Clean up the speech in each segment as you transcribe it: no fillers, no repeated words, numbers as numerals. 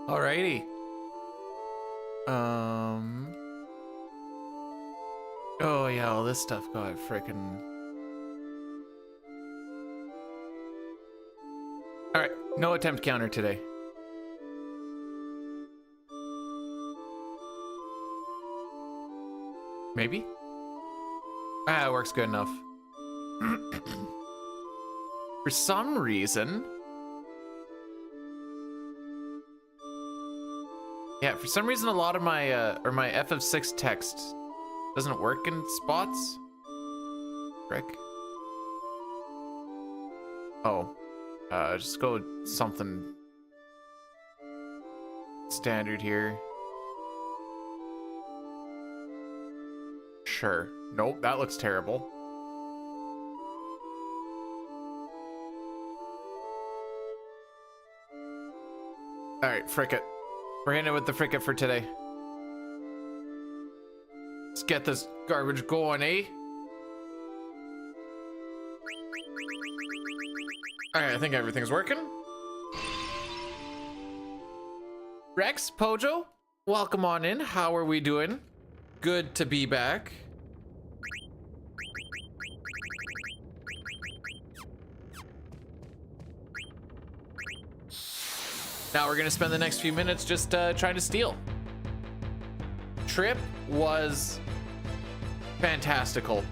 Alrighty. Oh yeah, all this stuff got frickin'. Alright, no attempt counter today. Maybe? Ah, it works good enough. For some reason... Yeah, for some reason a lot of my, my FF6 text doesn't work in spots. Frick. Oh. Just go with something standard here. Sure. Nope, that looks terrible. Alright, frick it. We're hitting it with the frick it for today. Let's get this garbage going, eh? Alright, I think everything's working. Rex, Pojo, welcome on in. How are we doing? Good to be back. Now we're gonna spend the next few minutes just trying to steal. Trip was fantastical.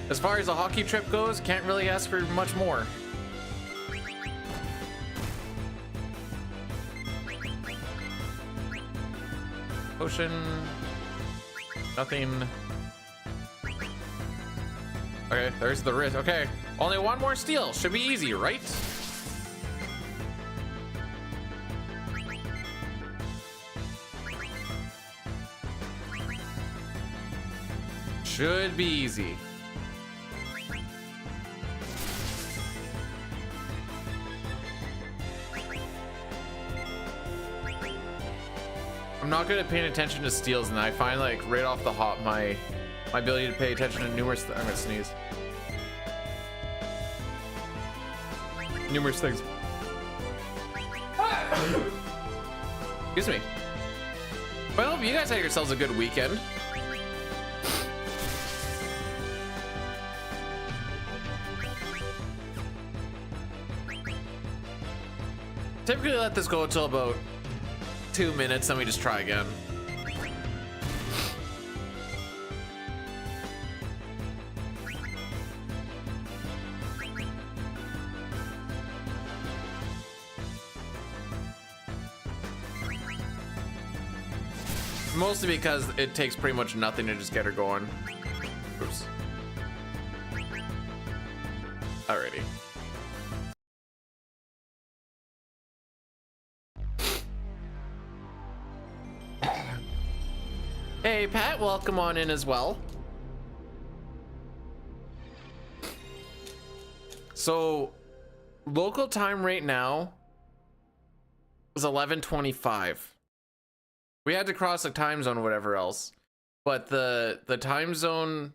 As far as a hockey trip goes, can't really ask for much more. Potion, nothing. Okay, there's the risk. Okay, only one more steal. Should be easy, right? Should be easy. I'm not good at paying attention to steals, and I find like right off the hop my ability to pay attention to numerous I'm gonna sneeze. Numerous things. Excuse me. Well, you guys had yourselves a good weekend. Typically let this go until about 2 minutes, then we just try again. Mostly because it takes pretty much nothing to just get her going. Oops. Alrighty. Hey Pat, welcome on in as well. So local time right now is 11:25. We had to cross a time zone or whatever else, but the time zone,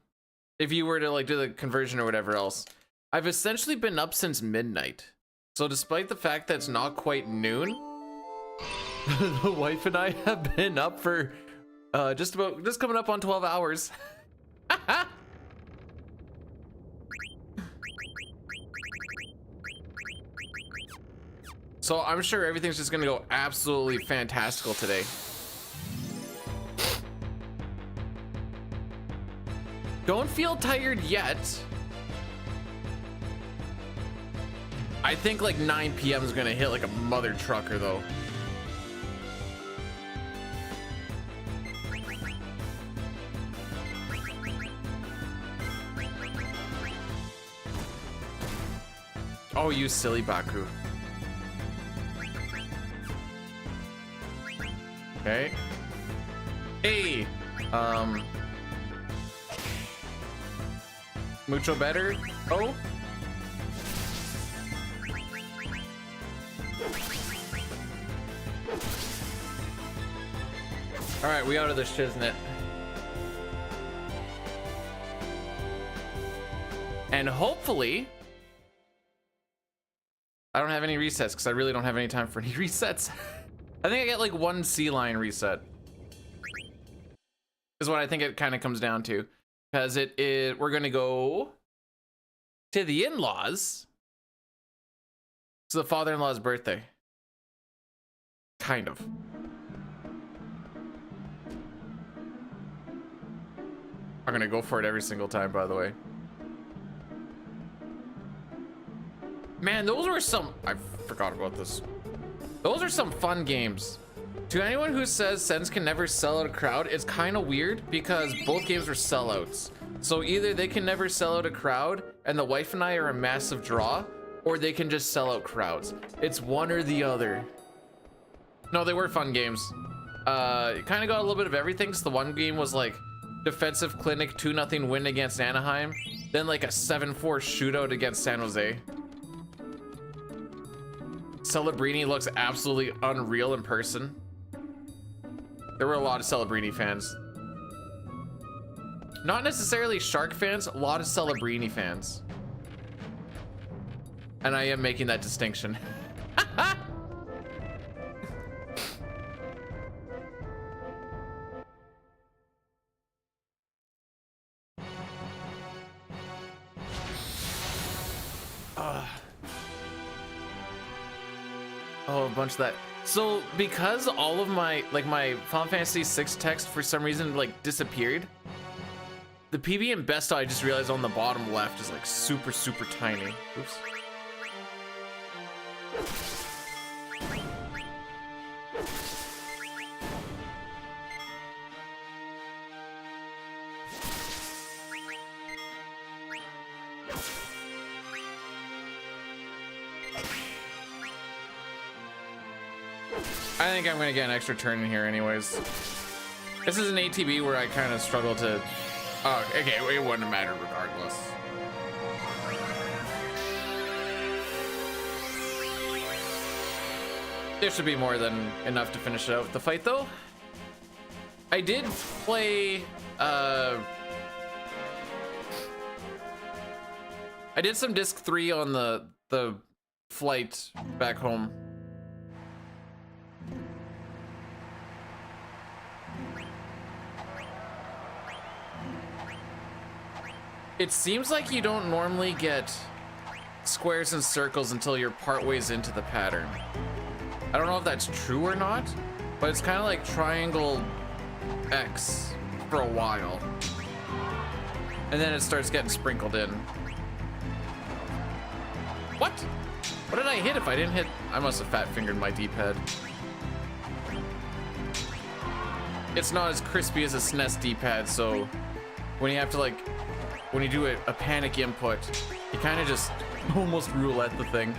if you were to like do the conversion or whatever else, I've essentially been up since midnight. So despite the fact that it's not quite noon, the wife and I have been up for just coming up on 12 hours. So I'm sure everything's just gonna go absolutely fantastical today. Don't feel tired yet. I think like 9 p.m. is gonna hit like a mother trucker though. Oh, you silly Baku. Okay. Hey, mucho better. Oh. All right, we out of this shiznit. And hopefully, I don't have any resets because I really don't have any time for any resets. I think I get like one sea line reset is what I think it kind of comes down to, because we're gonna go to the in-laws. It's the father-in-law's birthday, kind of. I'm gonna go for it every single time, by the way. Man, those were some, I forgot about this. Those are some fun games. To anyone who says Sens can never sell out a crowd, it's kind of weird because both games were sellouts. So either they can never sell out a crowd and the wife and I are a massive draw, or they can just sell out crowds. It's one or the other. No, they were fun games. It kind of got a little bit of everything. So the one game was like defensive clinic 2-0 win against Anaheim, then like a 7-4 shootout against San Jose. Celebrini looks absolutely unreal in person. There were a lot of Celebrini fans. Not necessarily Shark fans, a lot of Celebrini fans. And I am making that distinction. Oh, a bunch of that. So because all of my my Final Fantasy VI text for some reason like disappeared, the PB and best I just realized on the bottom left is like super tiny. Oops. I think I'm gonna get an extra turn in here anyways. This is an ATB where I kind of struggle to... Oh, okay, it wouldn't matter regardless. There should be more than enough to finish it out with the fight though. I did play... I did some disc 3 on the flight back home. It seems like you don't normally get squares and circles until you're part ways into the pattern. I don't know if that's true or not, but it's kind of like triangle X for a while. And then it starts getting sprinkled in. What? What did I hit if I didn't hit? I must have fat fingered my D-pad. It's not as crispy as a SNES D-pad, so when you have to like, when you do a panic input, you kind of just almost roulette the thing.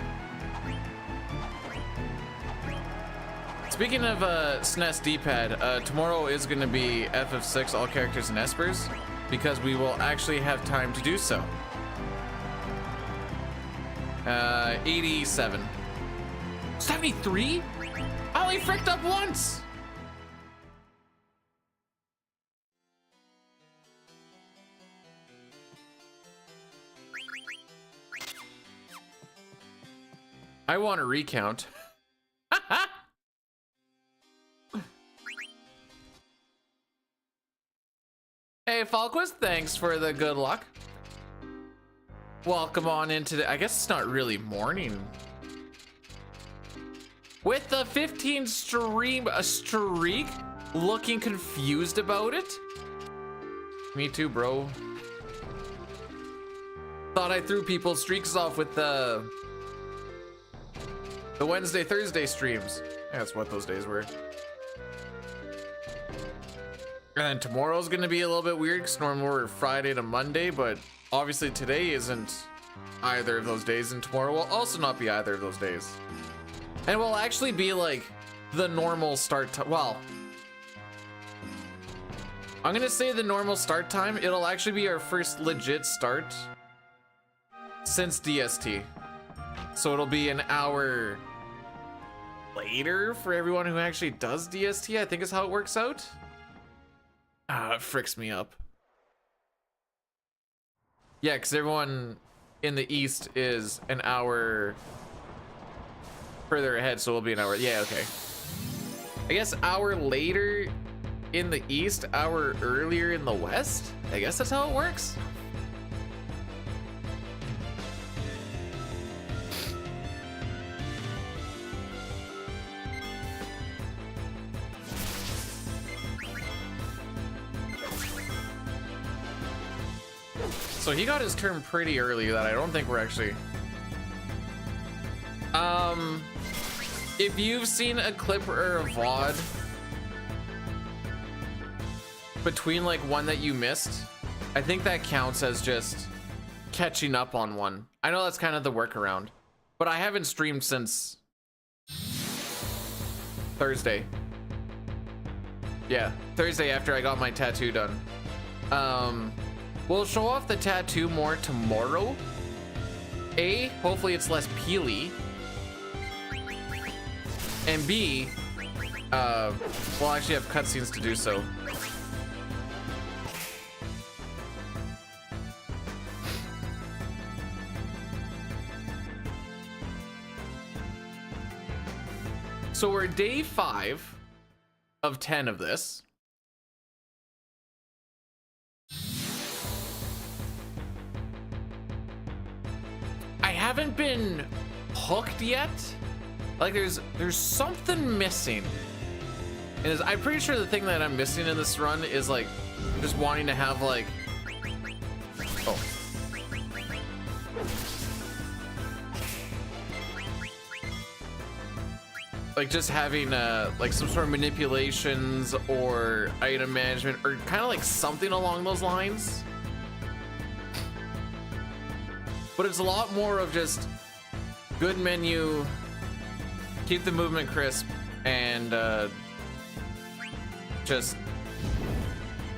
Speaking of SNES D-pad, tomorrow is going to be FF6 all characters and espers, because we will actually have time to do so. 87. 73? I only fricked up once! I want a recount. Hey, Falquist, thanks for the good luck. Welcome on into the, I guess it's not really morning. With the 15 streak, looking confused about it. Me too, bro. Thought I threw people's streaks off with the Wednesday, Thursday streams. Yeah, that's what those days were. And then tomorrow's gonna be a little bit weird because normally we're Friday to Monday, but obviously today isn't either of those days, and tomorrow will also not be either of those days. And it will actually be like the normal start time. Well, I'm gonna say the normal start time. It'll actually be our first legit start since DST. So it'll be an hour later for everyone who actually does DST, I think is how it works out. It fricks me up. Yeah, because everyone in the East is an hour further ahead, so it'll be an hour. Yeah, okay. I guess hour later in the East, hour earlier in the West? I guess that's how it works. So he got his turn pretty early that I don't think we're actually... If you've seen a clip or a VOD between like one that you missed, I think that counts as just catching up on one. I know that's kind of the workaround, but I haven't streamed since Thursday. Yeah, Thursday after I got my tattoo done. We'll show off the tattoo more tomorrow. A, hopefully it's less peely. And B, we'll actually have cutscenes to do so. So we're day 5 of 10 of this. I haven't been hooked yet, Like there's something missing. And I'm pretty sure the thing that I'm missing in this run is like just wanting to have like, oh. Like just having like some sort of manipulations or item management or kind of like something along those lines. But it's a lot more of just good menu, keep the movement crisp, and just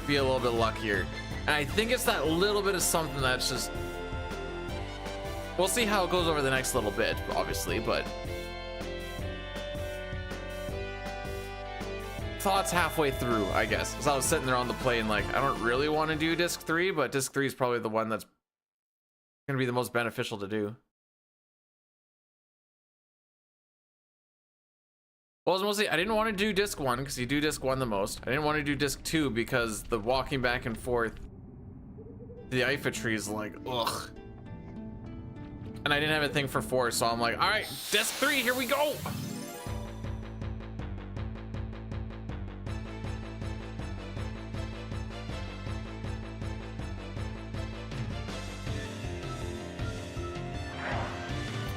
be a little bit luckier. And I think it's that little bit of something that's just, we'll see how it goes over the next little bit, obviously, but thoughts halfway through, I guess. As I was sitting there on the plane, like, I don't really want to do disc 3, but disc 3 is probably the one that's gonna be the most beneficial to do. Well, it was mostly I didn't want to do disc 1 because you do disc 1 the most. I didn't want to do disc 2 because the walking back and forth to the Eiffel tree is like, ugh. And I didn't have a thing for 4, so I'm like, all right, disc 3, here we go.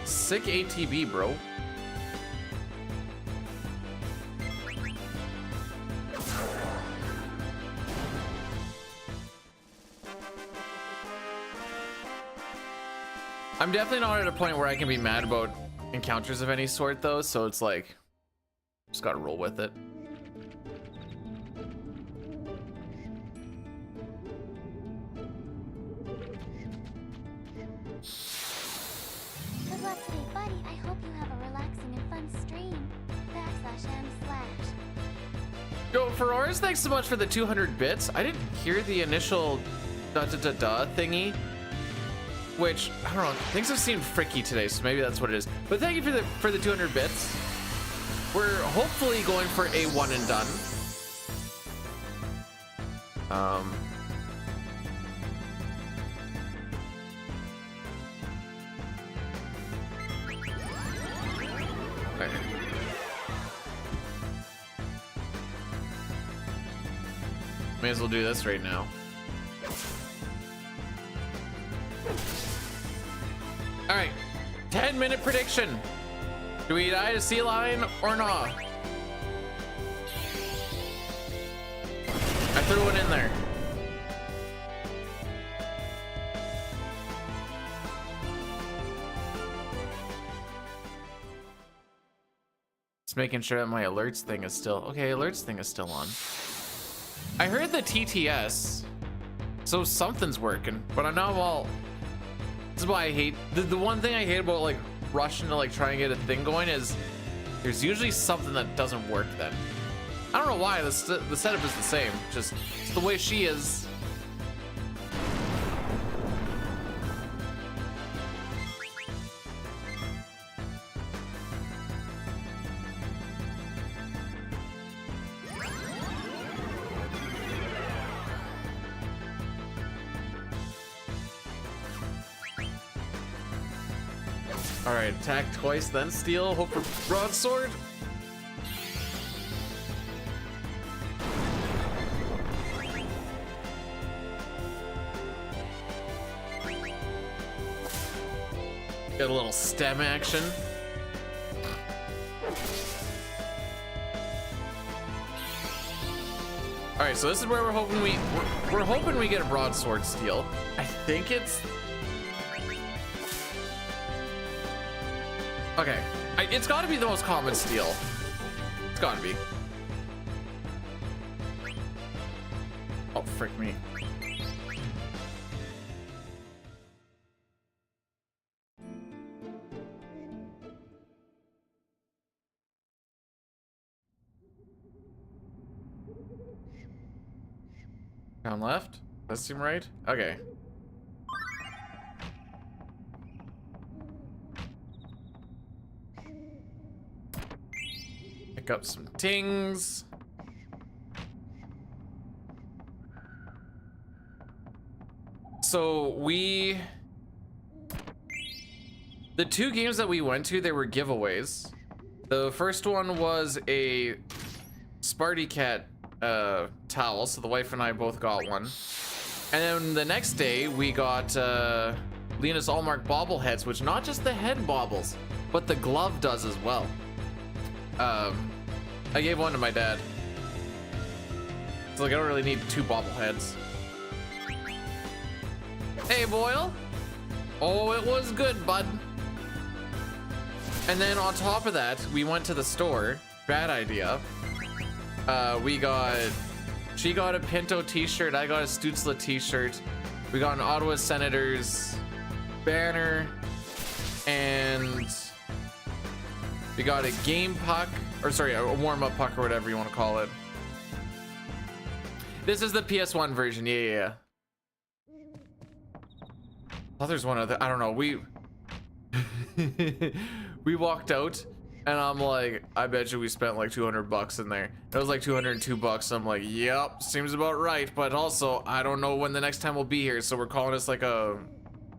Sick ATB, bro. I'm definitely not at a point where I can be mad about encounters of any sort though, so it's like, just gotta roll with it. Good luck today, buddy. I hope you have a relaxing and fun stream. /m/. Yo, Ferraris, thanks so much for the 200 bits. I didn't hear the initial da-da-da-da thingy, which, I don't know, things have seemed fricky today, so maybe that's what it is. But thank you for the 200 bits. We're hopefully going for a one and done. Okay. May as well do this right now. All right, 10-minute prediction. Do we die to sea lion or not? I threw one in there. Just making sure that my alerts thing is still, okay, alerts thing is still on. I heard the TTS, so something's working, but I'm not all. This is why I hate the one thing I hate about like rushing to like try and get a thing going is there's usually something that doesn't work then. I don't know why, the setup is the same, just it's the way she is. All right, attack twice, then steal. Hope for broadsword. Get a little stem action. All right, so this is where we're hoping we're hoping we get a broadsword steal. I think it's. Okay, it's got to be the most common steal. It's got to be. Oh, frick me. Down left? Does that seem right? Okay. Pick up some tings. So the two games that we went to, they were giveaways. The first one was a Sparty Cat towel, so the wife and I both got one. And then the next day we got Linus Allmark bobbleheads, which not just the head bobbles, but the glove does as well. I gave one to my dad. So like I don't really need 2 bobbleheads. Hey Boyle. Oh, it was good, bud. And then on top of that, we went to the store. Bad idea. She got a Pinto t-shirt, I got a Stutzla t-shirt. We got an Ottawa Senators banner, and we got a game puck, or sorry, a warm-up puck or whatever you want to call it. This is the PS1 version, yeah. Oh, there's one other, I don't know, we walked out, and I'm like, I bet you we spent like 200 bucks in there. It was like 202 bucks. I'm like, yep, seems about right. But also, I don't know when the next time we'll be here, so we're calling this like a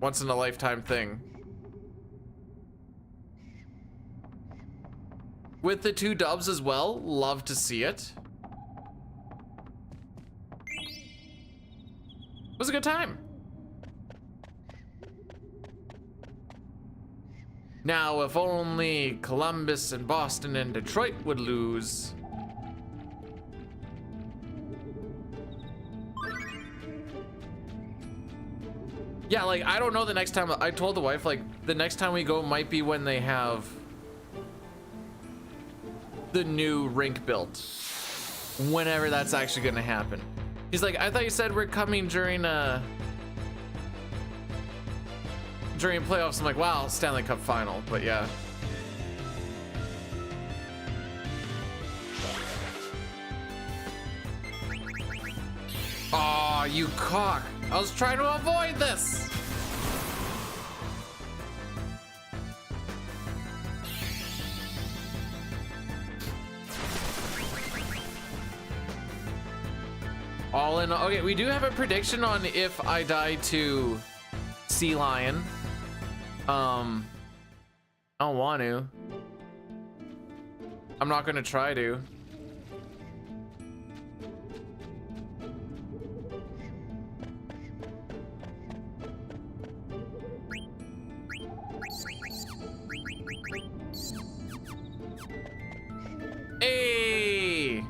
once in a lifetime thing. With the 2 dubs as well, love to see it. It was a good time. Now, if only Columbus and Boston and Detroit would lose. Yeah, like, I don't know the next time. I told the wife, like, the next time we go might be when they have the new rink built. Whenever that's actually gonna happen. He's like, I thought you said we're coming during playoffs. I'm like, wow, Stanley Cup final, but yeah. Aw, you cock. I was trying to avoid this. All in, okay, we do have a prediction on if I die to Sea Lion. I don't want to. I'm not gonna try to. Hey!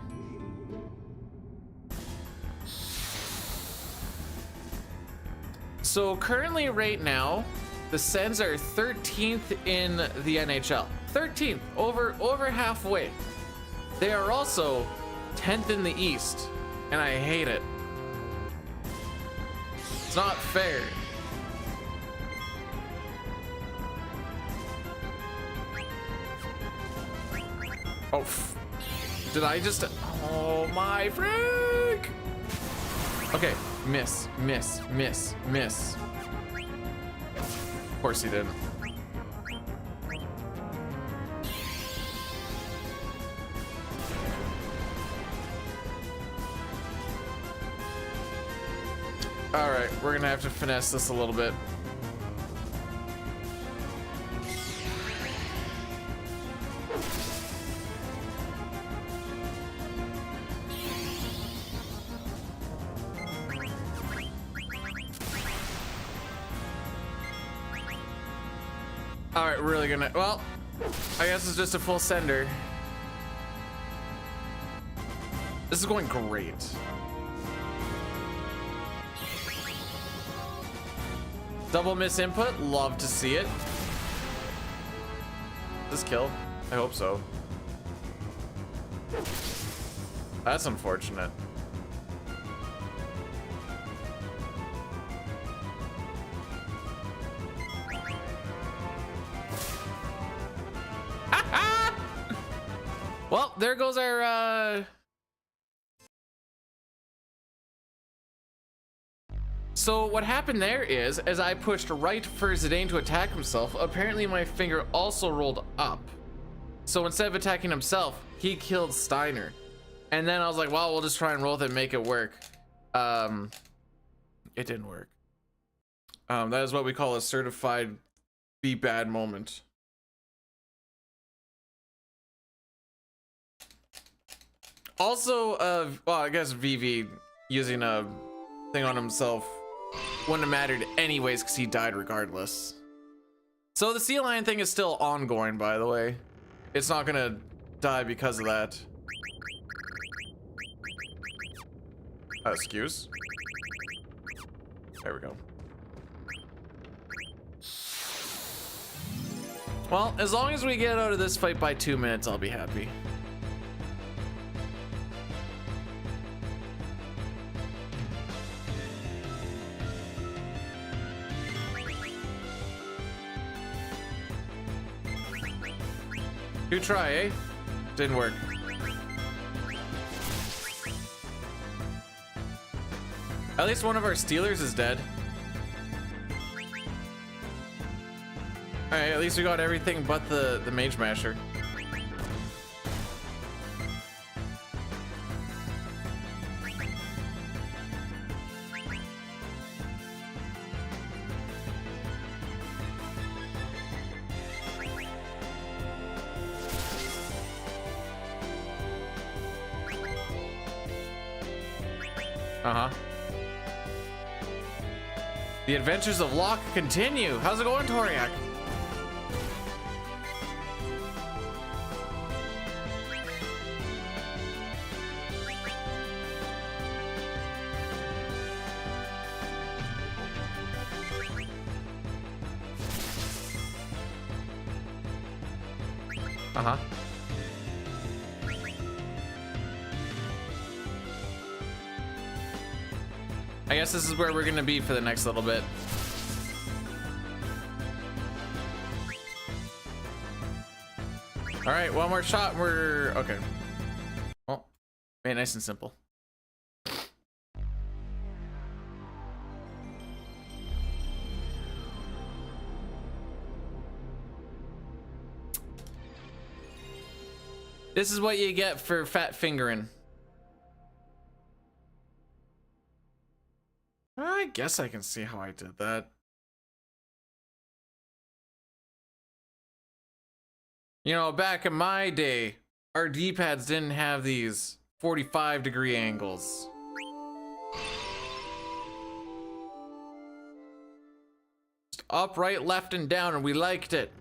So currently right now, the Sens are 13th in the NHL. 13th, over halfway. They are also 10th in the East, and I hate it. It's not fair. Oh, did I just, oh my frick. Okay, miss. Of course he didn't. All right, we're gonna have to finesse this a little bit. All right, really gonna, well, I guess it's just a full sender. This is going great. Double miss input, love to see it. This kill? I hope so. That's unfortunate. Well, there goes our So what happened there is, as I pushed right for Zidane to attack himself, apparently my finger also rolled up. So instead of attacking himself, he killed Steiner. And then I was like, well, we'll just try and roll it and make it work. It didn't work. That is what we call a certified be bad moment. Also, well, I guess VV using a thing on himself wouldn't have mattered anyways because he died regardless. So the sea lion thing is still ongoing, by the way. It's not gonna die because of that. Excuse. There we go. Well, as long as we get out of this fight by 2 minutes, I'll be happy. Good try, eh? Didn't work. At least one of our Steelers is dead. Alright, at least we got everything but the Mage Masher. Uh-huh. The adventures of Locke continue. How's it going, Toriak? Uh-huh. I guess this is where we're gonna be for the next little bit. All right, one more shot. We're okay. Well, made it nice and simple. This is what you get for fat fingering. I guess I can see how I did that. You know, back in my day, our D-pads didn't have these 45-degree angles. Just up, right, left, and down, and we liked it.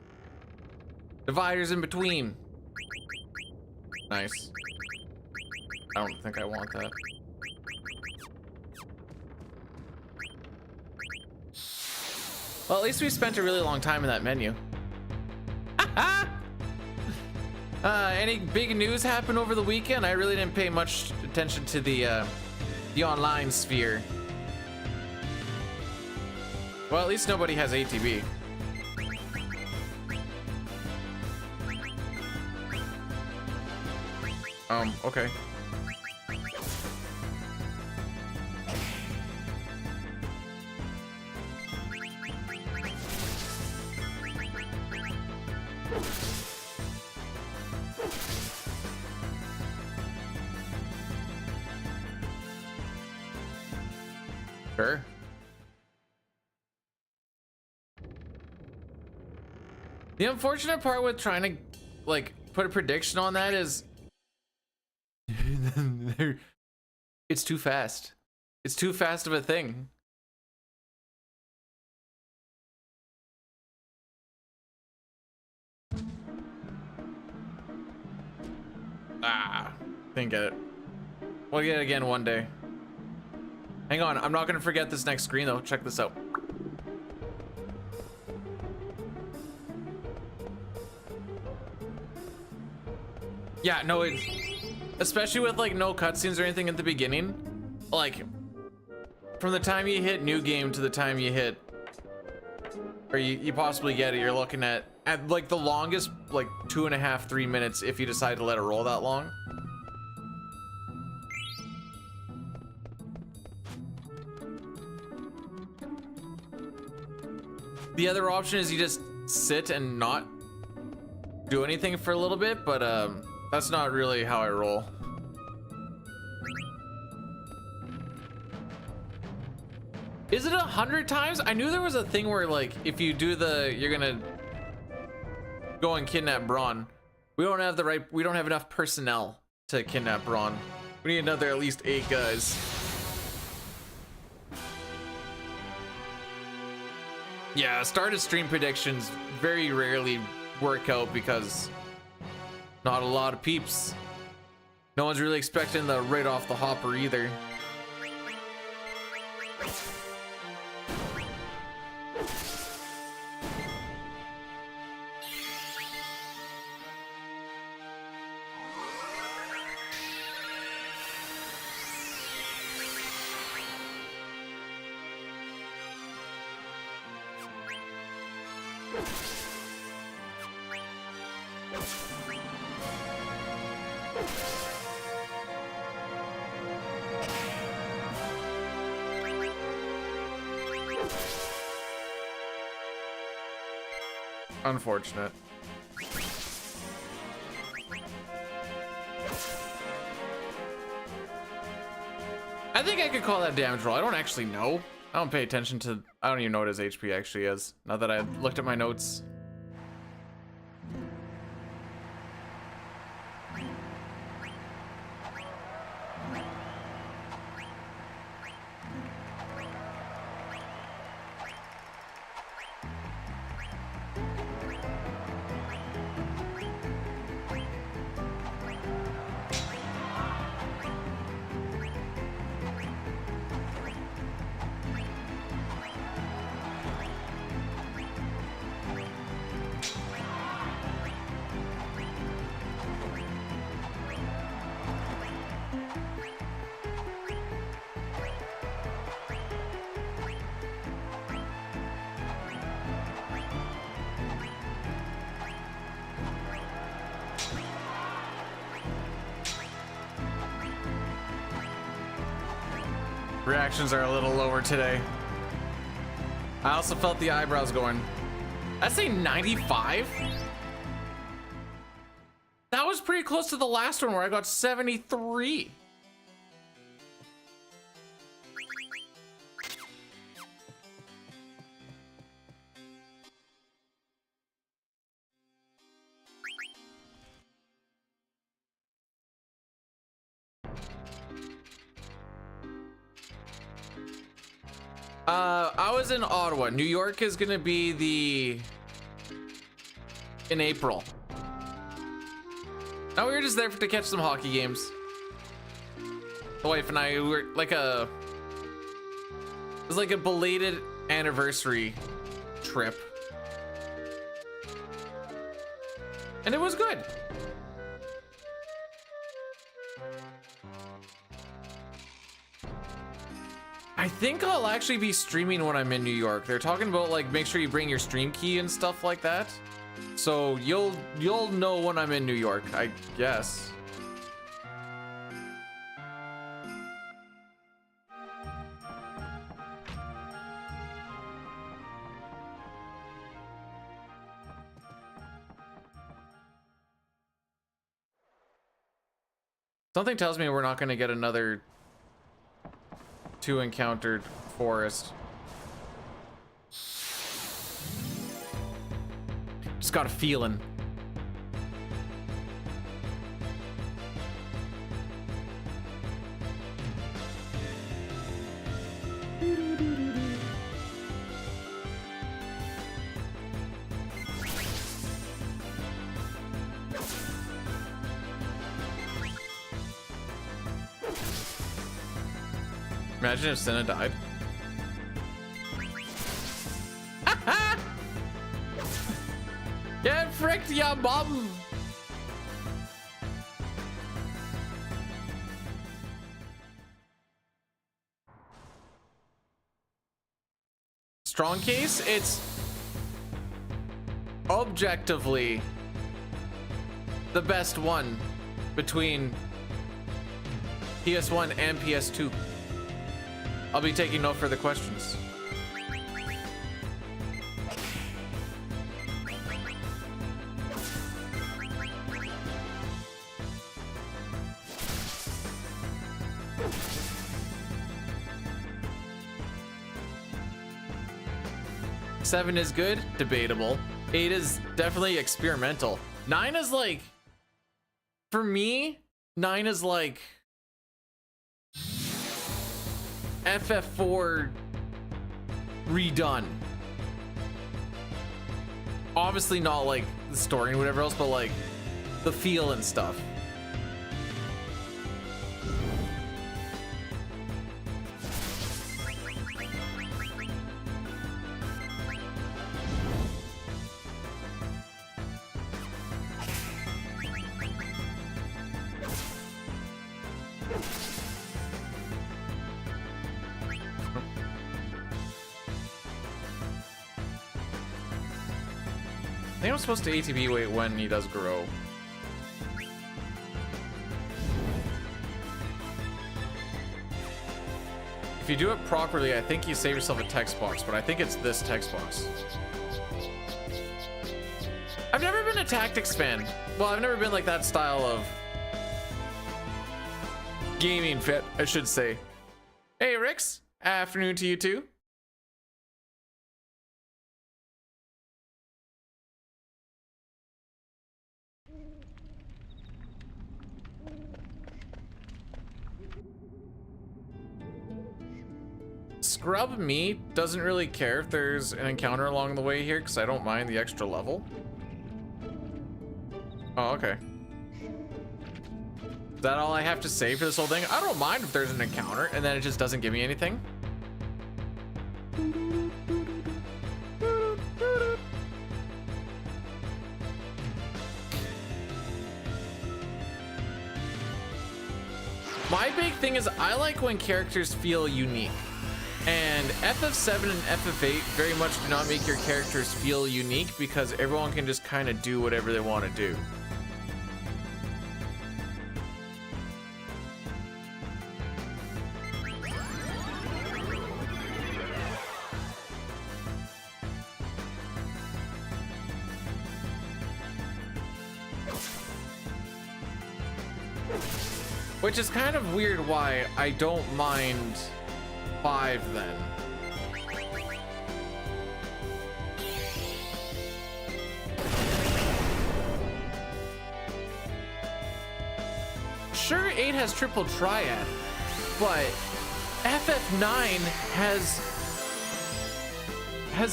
Dividers in between. Nice. I don't think I want that. Well, at least we spent a really long time in that menu. Any big news happened over the weekend? I really didn't pay much attention to the online sphere. Well, at least nobody has ATB. Okay. Sure. The unfortunate part with trying to like put a prediction on that is it's too fast. It's too fast of a thing. Didn't get it. We'll get it again one day. Hang on, I'm not gonna forget this next screen though. Check this out. Yeah, no, it's especially with like no cutscenes or anything at the beginning. Like from the time you hit new game to the time you hit, or you possibly get it, you're looking at like the longest like 2.5, 3 minutes if you decide to let it roll that long. The other option is you just sit and not do anything for a little bit, but that's not really how I roll. Is it 100 times? I knew there was a thing where like if you do you're gonna go and kidnap Braun. We don't have enough personnel to kidnap Ron. We need another at least 8 guys. Yeah, started stream predictions very rarely work out because not a lot of peeps. No one's really expecting the right off the hopper either. Unfortunate. I think I could call that damage roll. I don't actually know. I don't pay attention to, I don't even know what his HP actually is, now that I looked at my notes. Reactions are a little lower today. I also felt the eyebrows going. I'd say 95? That was pretty close to the last one where I got 73. I was in Ottawa. New York is gonna be in April. Now we were just there to catch some hockey games. The wife and I were like it was like a belated anniversary trip. And it was good. I think I'll actually be streaming when I'm in New York. They're talking about like make sure you bring your stream key and stuff like that. So you'll know when I'm in New York, I guess. Something tells me we're not going to get another 2 encountered forest. Just got a feeling. Imagine if Senna died. Get fricked, ya bum! Strong case, it's objectively the best one between PS1 and PS2. I'll be taking no further questions. Seven is good, debatable. 8 is definitely experimental. 9 is like, for me, 9 is like FF4 redone. Obviously not like the story and whatever else, but like the feel and stuff. I think I'm supposed to ATB wait when he does grow. If you do it properly, I think you save yourself a text box, but I think it's this text box. I've never been a tactics fan. Well, I've never been like that style of gaming fit, I should say. Hey, Rix. Afternoon to you too. Scrub me doesn't really care if there's an encounter along the way here because I don't mind the extra level. Oh, okay. Is that all I have to say for this whole thing? I don't mind if there's an encounter and then it just doesn't give me anything. My big thing is I like when characters feel unique. And FF7 and FF8 very much do not make your characters feel unique because everyone can just kind of do whatever they want to do. Which is kind of weird why I don't mind 5 then. Sure, 8 has triple triad, but FF9 has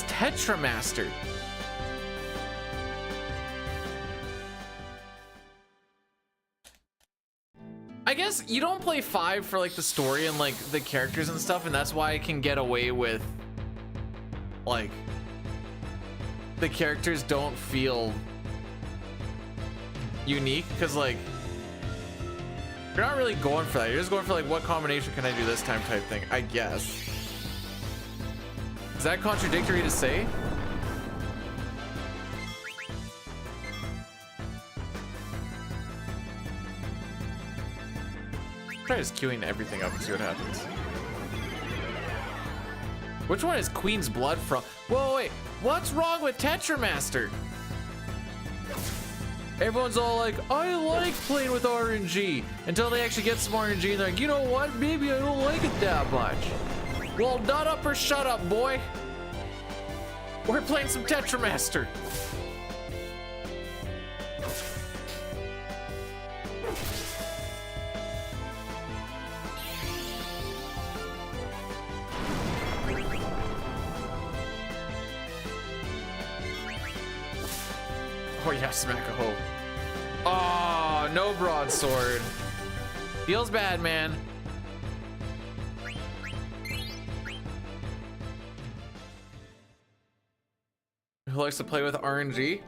Tetramaster. I guess you don't play 5 for like the story and like the characters and stuff, and that's why I can get away with like the characters don't feel unique because like you're not really going for that. You're just going for like what combination can I do this time type thing, I guess. Is that contradictory to say? Try just queuing everything up and see what happens. Which one is Queen's Blood from? Whoa, wait, what's wrong with Tetramaster? Everyone's all like, I like playing with RNG, until they actually get some RNG and they're like, you know what, maybe I don't like it that much. Well, nut up or shut up, boy. We're playing some Tetramaster. Oh yeah, smack a hoe. Oh, no broadsword. Feels bad, man. Who likes to play with RNG?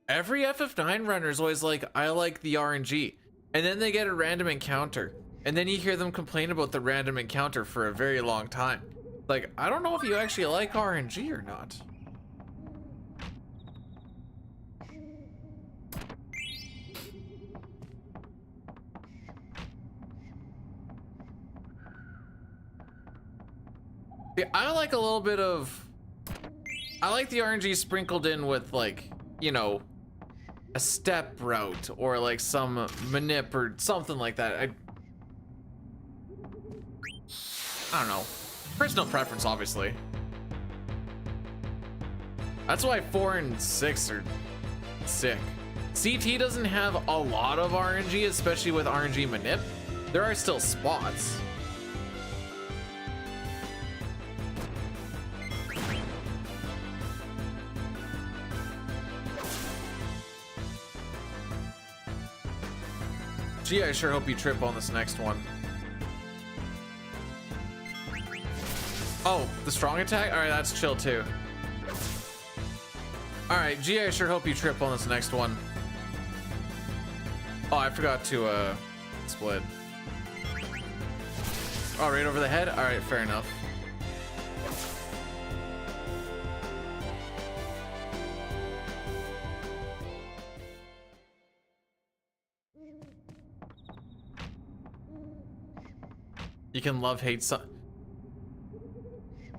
Every FF9 runner is always like, I like the RNG. And then they get a random encounter. And then you hear them complain about the random encounter for a very long time. Like, I don't know if you actually like RNG or not. Yeah, I like a little bit of, I like the RNG sprinkled in with like, you know, a step route or like some manip or something like that. I don't know. Personal preference, obviously. That's why 4 and 6 are sick. CT doesn't have a lot of RNG, especially with RNG manip. There are still spots. Gee, I sure hope you trip on this next one. Oh, the strong attack? All right, that's chill too. All right, gee, I sure hope you trip on this next one. Oh, I forgot to split. Oh, right over the head? All right, fair enough. You can love hate some.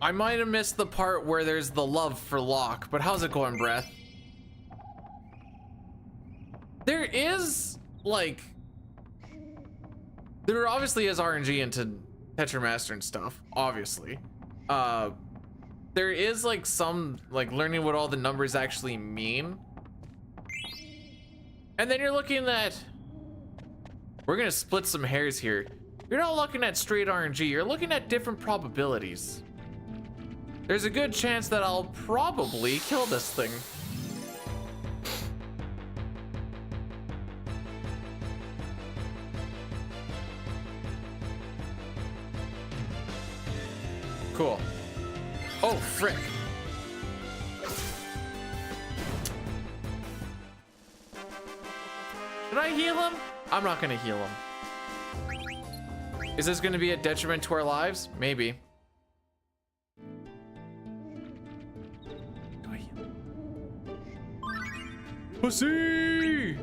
I might have missed the part where there's the love for Locke, but how's it going, Breath? There is like, there obviously is RNG into Tetramaster and stuff, obviously. There is like some like learning what all the numbers actually mean. And then you're looking at, we're gonna split some hairs here. You're not looking at straight RNG, you're looking at different probabilities. There's a good chance that I'll probably kill this thing. Cool. Oh, frick. Should I heal him? I'm not gonna heal him. Is this gonna be a detriment to our lives? Maybe. Do I heal? Pussy!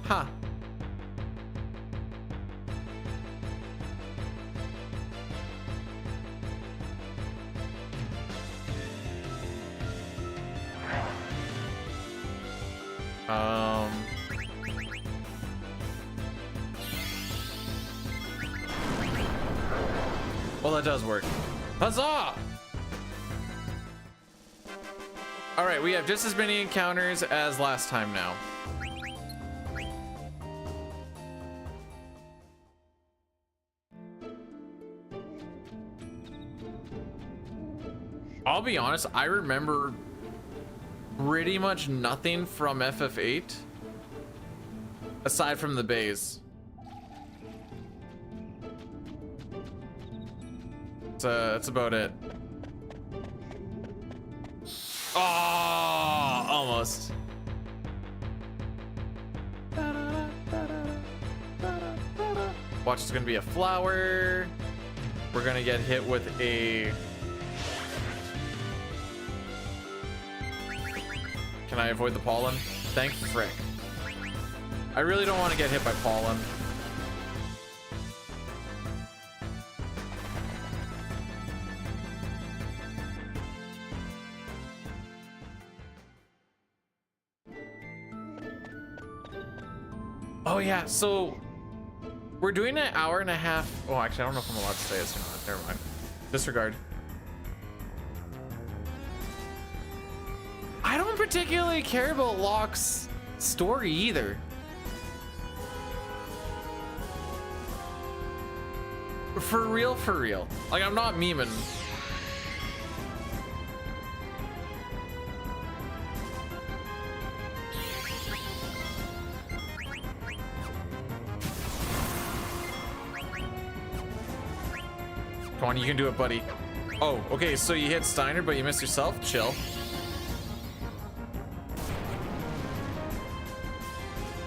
Huh. Well, that does work. Huzzah! All right, we have just as many encounters as last time now. I'll be honest, I remember pretty much nothing from FF8 aside from the bays. That's about it. Oh, almost. Watch, it's gonna be a flower. We're gonna get hit with a... Can I avoid the pollen? Thank frick. I really don't want to get hit by pollen. Oh yeah, so we're doing an hour and a half. Oh, actually, I don't know if I'm allowed to say this or not. Never mind. Disregard. I don't particularly care about Locke's story either. For real, for real. Like, I'm not memeing. Come on, you can do it, buddy. Oh, okay, so you hit Steiner, but you missed yourself? Chill.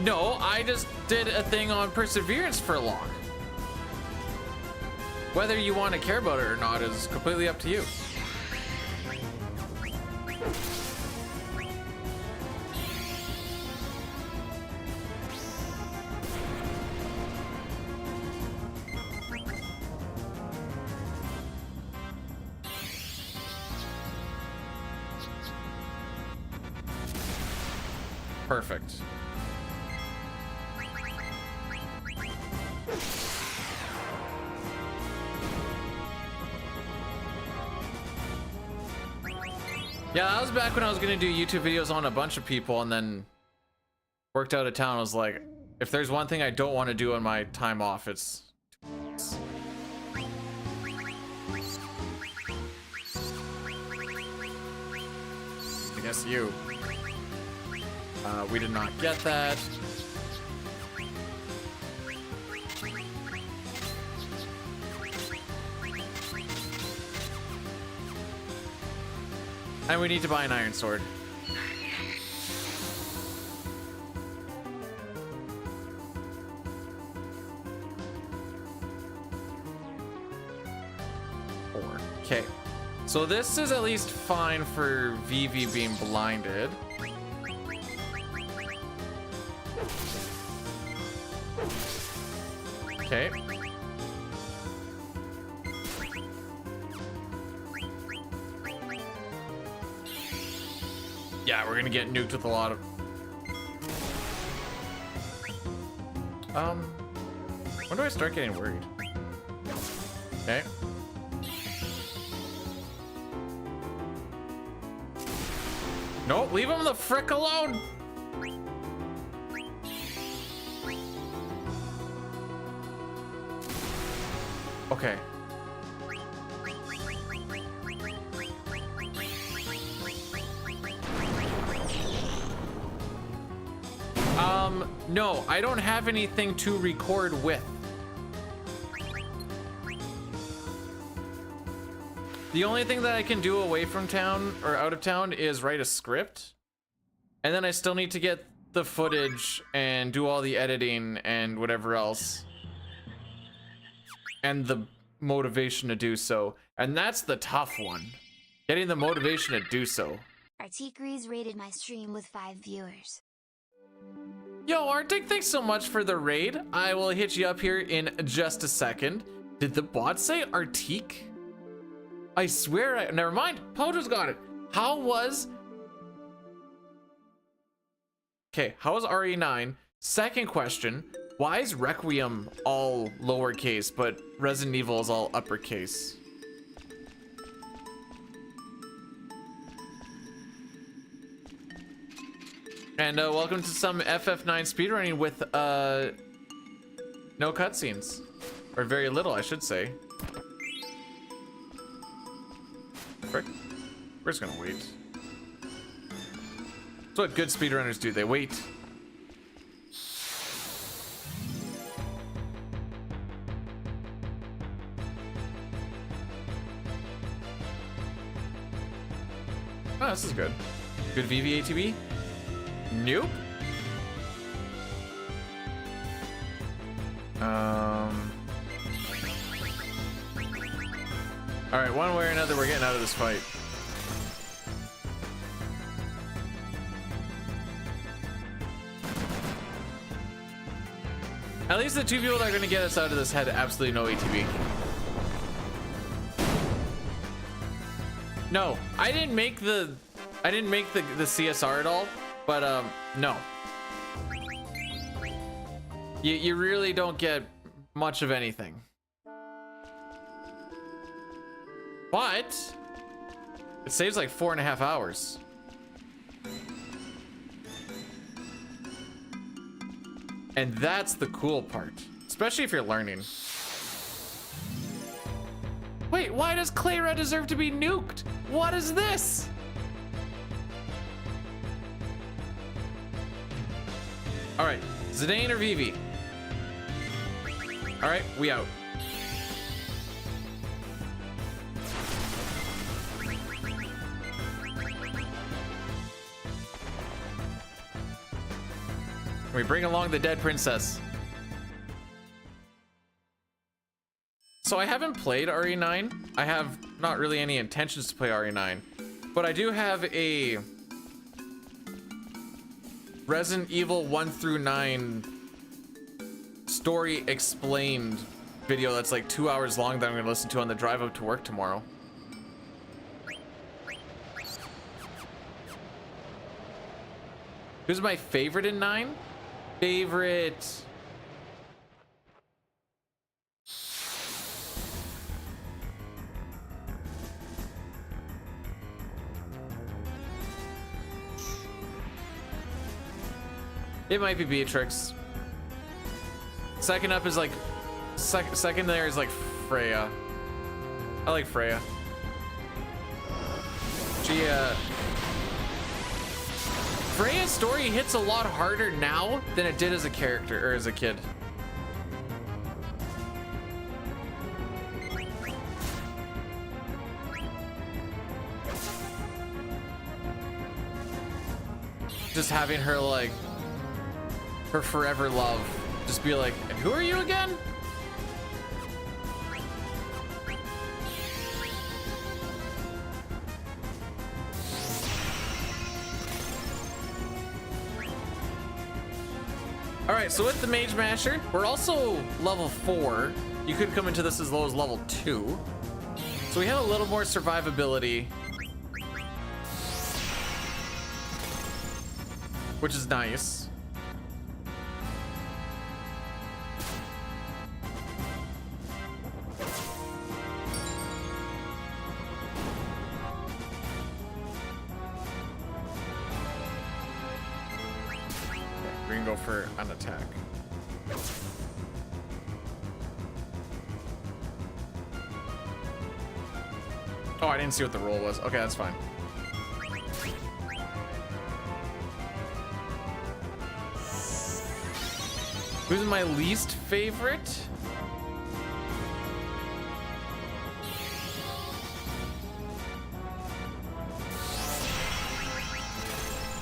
No, I just did a thing on Perseverance for Locke. Whether you want to care about it or not is completely up to you. Perfect. Yeah, that was back when I was gonna do YouTube videos on a bunch of people and then worked out of town. I was like, if there's one thing I don't want to do on my time off, it's... I guess you. We did not get that. And we need to buy an iron sword. Okay. So this is at least fine for Vivi being blinded. Okay. Yeah, we're gonna get nuked with a lot of... When do I start getting worried? Okay. Nope, leave him the frick alone! Okay. No, I don't have anything to record with. The only thing that I can do away from town or out of town is write a script. And then I still need to get the footage and do all the editing and whatever else. And the motivation to do so. And that's the tough one. Getting the motivation to do so. Artikri's rated my stream with 5 viewers. Yo, Arctic, thanks so much for the raid. I will hit you up here in just a second. Did the bot say Artik? I swear, never mind. Pojo's got it. How was... Okay, how was RE9? Second question, why is Requiem all lowercase, but Resident Evil is all uppercase? And welcome to some FF9 speedrunning with no cutscenes. Or very little, I should say. Frick. We're just gonna wait. That's what good speedrunners do, they wait. Oh, this is good. Good VVATB? Nope. Alright, one way or another, we're getting out of this fight. At least the two people that are gonna get us out of this had absolutely no ATB. No, I didn't make the CSR at all, but no. You really don't get much of anything. But it saves like 4.5 hours. And that's the cool part, especially if you're learning. Wait, why does Clara deserve to be nuked? What is this? All right, Zidane or Vivi? All right, we out. We bring along the dead princess. So I haven't played RE9. I have not really any intentions to play RE9, but I do have a Resident Evil 1 through 9 story explained video that's like 2 hours long that I'm gonna listen to on the drive up to work tomorrow. Who's my favorite in 9? Favorite... It might be Beatrix. Second up is like, second there is like Freya. I like Freya. She, Freya's story hits a lot harder now than it did as a character or as a kid. Just having her like, her forever love, just be like, and who are you again? All right, so with the Mage Masher, we're also level 4. You could come into this as low as level 2. So we have a little more survivability, which is nice. We can go for an attack. Oh, I didn't see what the roll was. Okay, that's fine. Who's my least favorite?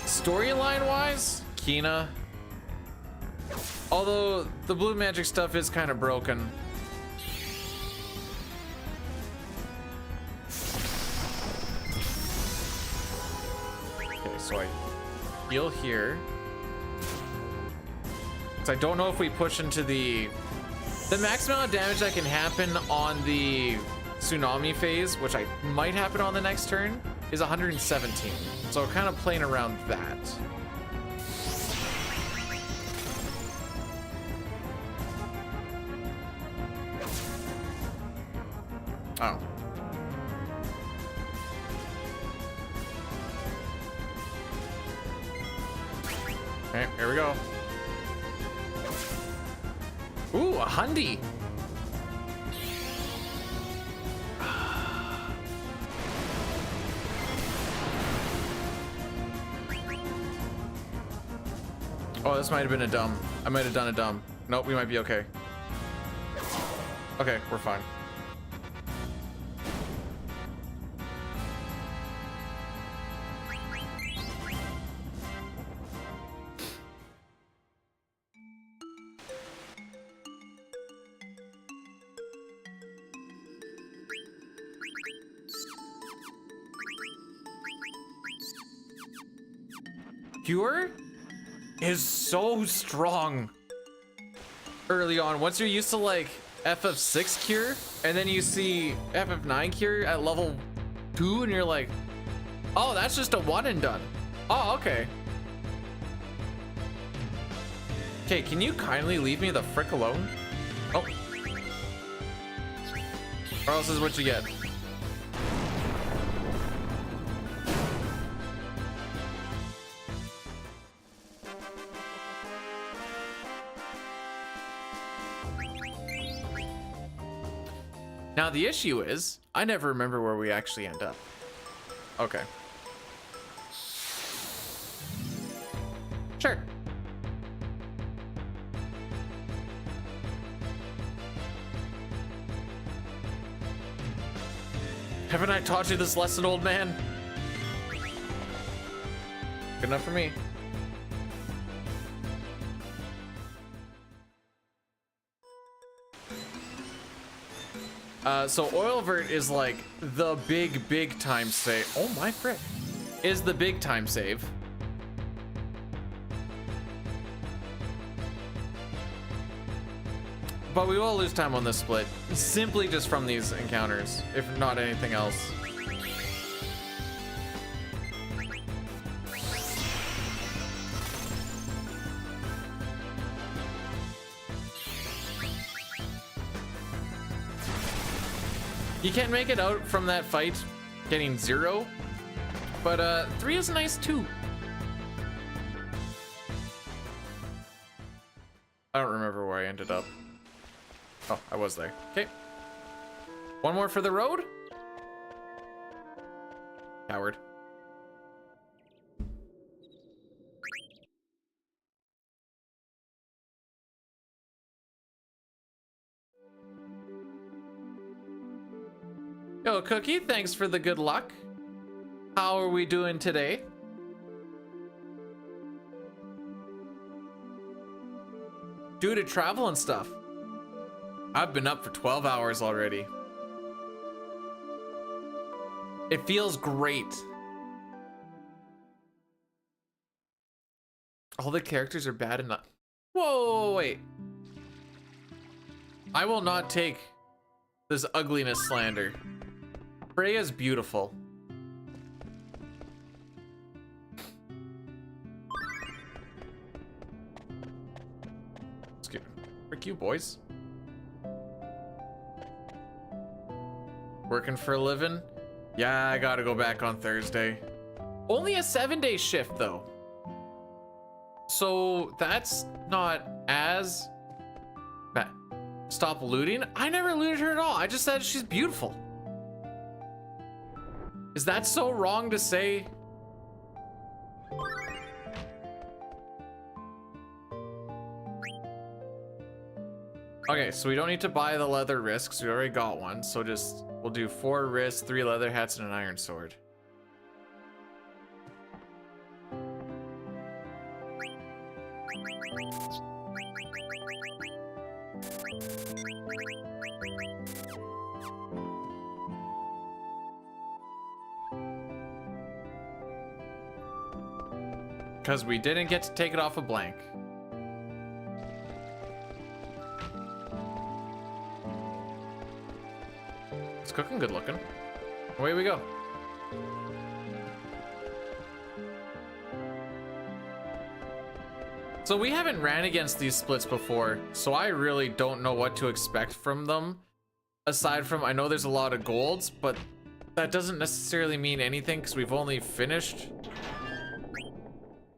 Storyline wise, Kina. Although the blue magic stuff is kind of broken. Okay, so I heal here. So I don't know if we push into the max amount of damage that can happen on the tsunami phase, which I might happen on the next turn, is 117. So we're kind of playing around that. Oh. Okay, here we go. Ooh, a Hundi. Oh, this might have been a dumb. I might have done a dumb. Nope, we might be okay. Okay, we're fine. Cure is so strong early on. Once you're used to like FF6 cure, and then you see FF9 cure at level 2, and you're like, oh, that's just a one and done. Oh, okay. Okay, can you kindly leave me the frick alone? Oh. Or else is what you get. Now the issue is, I never remember where we actually end up. Okay. Sure. Haven't I taught you this lesson, old man? Good enough for me. So Oilvert is like the big time save. Oh my frick. Is the big time save. But we will lose time on this split, simply just from these encounters, if not anything else. You can't make it out from that fight getting 0, but 3 is nice too. I don't remember where I ended up. Oh, I was there. Okay. One more for the road. Coward. Yo, Cookie, thanks for the good luck. How are we doing today? Due to travel and stuff. I've been up for 12 hours already. It feels great. All the characters are bad and not. Whoa, wait. I will not take this ugliness slander. Freya's beautiful. Frick you, boys. Working for a living? Yeah, I gotta go back on Thursday. Only a 7-day shift, though. So that's not as bad. Stop looting? I never looted her at all. I just said she's beautiful. Is that so wrong to say? Okay, so we don't need to buy the leather wrists. We already got one. So we'll do 4 wrists, 3 leather hats, and an iron sword. Because we didn't get to take it off a blank. It's cooking good looking. Away we go. So we haven't ran against these splits before, so I really don't know what to expect from them. Aside from, I know there's a lot of golds, but that doesn't necessarily mean anything because we've only finished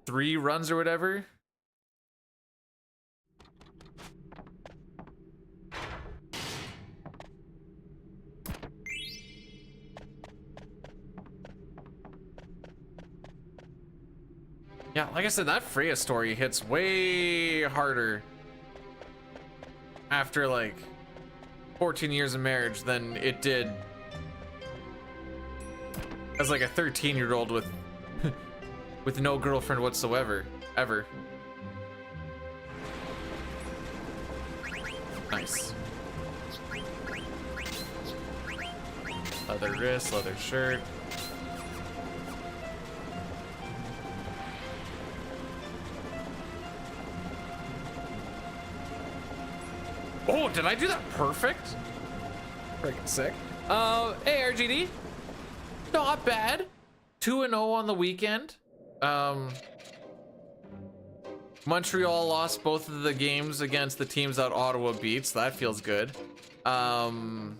3 runs or whatever. Yeah, like I said, that Freya story hits way harder after like 14 years of marriage than it did as like a 13-year-old with with no girlfriend whatsoever, ever. Nice. Leather wrist, leather shirt. Oh, did I do that perfect? Freaking sick. Hey, RGD. Not bad. 2-0 on the weekend. Montreal lost both of the games against the teams that Ottawa beat, so that feels good. That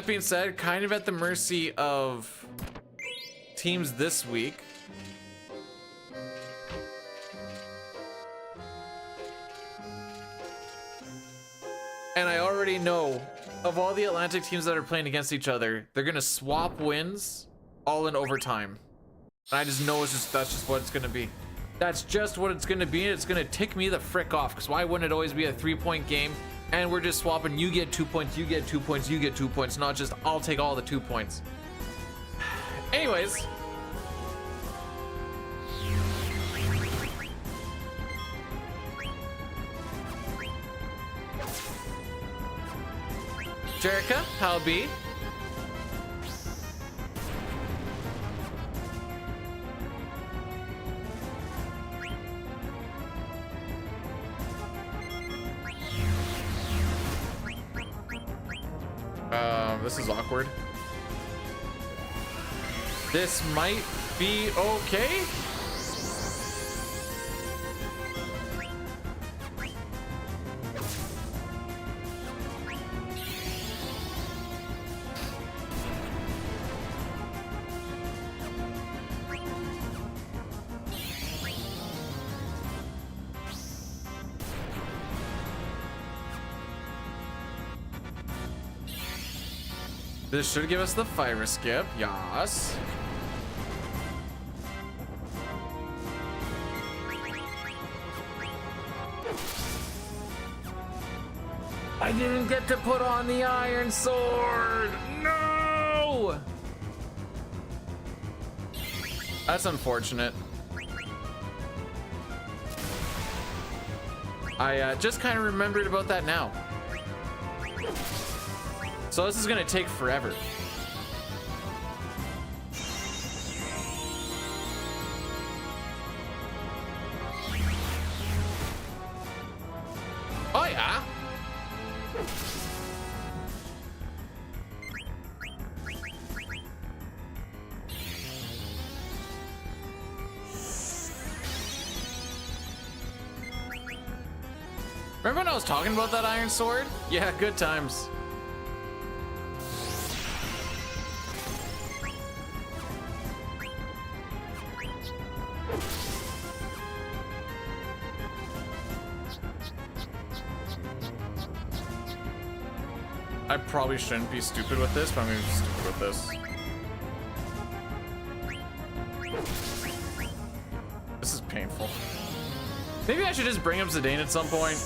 being said, kind of at the mercy of teams this week. And I already know of all the Atlantic teams that are playing against each other, they're gonna swap wins all in overtime. And I just know that's just what it's gonna be. That's just what it's gonna be, and it's gonna tick me the frick off, because why wouldn't it always be a 3-point game and we're just swapping, you get 2 points, you get 2 points, you get 2 points, not just I'll take all the 2 points. Anyways. Jerica, how be? This is awkward. This might be okay. This should give us the fire skip. Yes. I didn't get to put on the iron sword. No. That's unfortunate. I just kind of remembered about that now. So this is gonna take forever. Oh yeah. Remember when I was talking about that iron sword? Yeah, good times. I probably shouldn't be stupid with this, but I'm gonna be stupid with this. This is painful. Maybe I should just bring up Zidane at some point.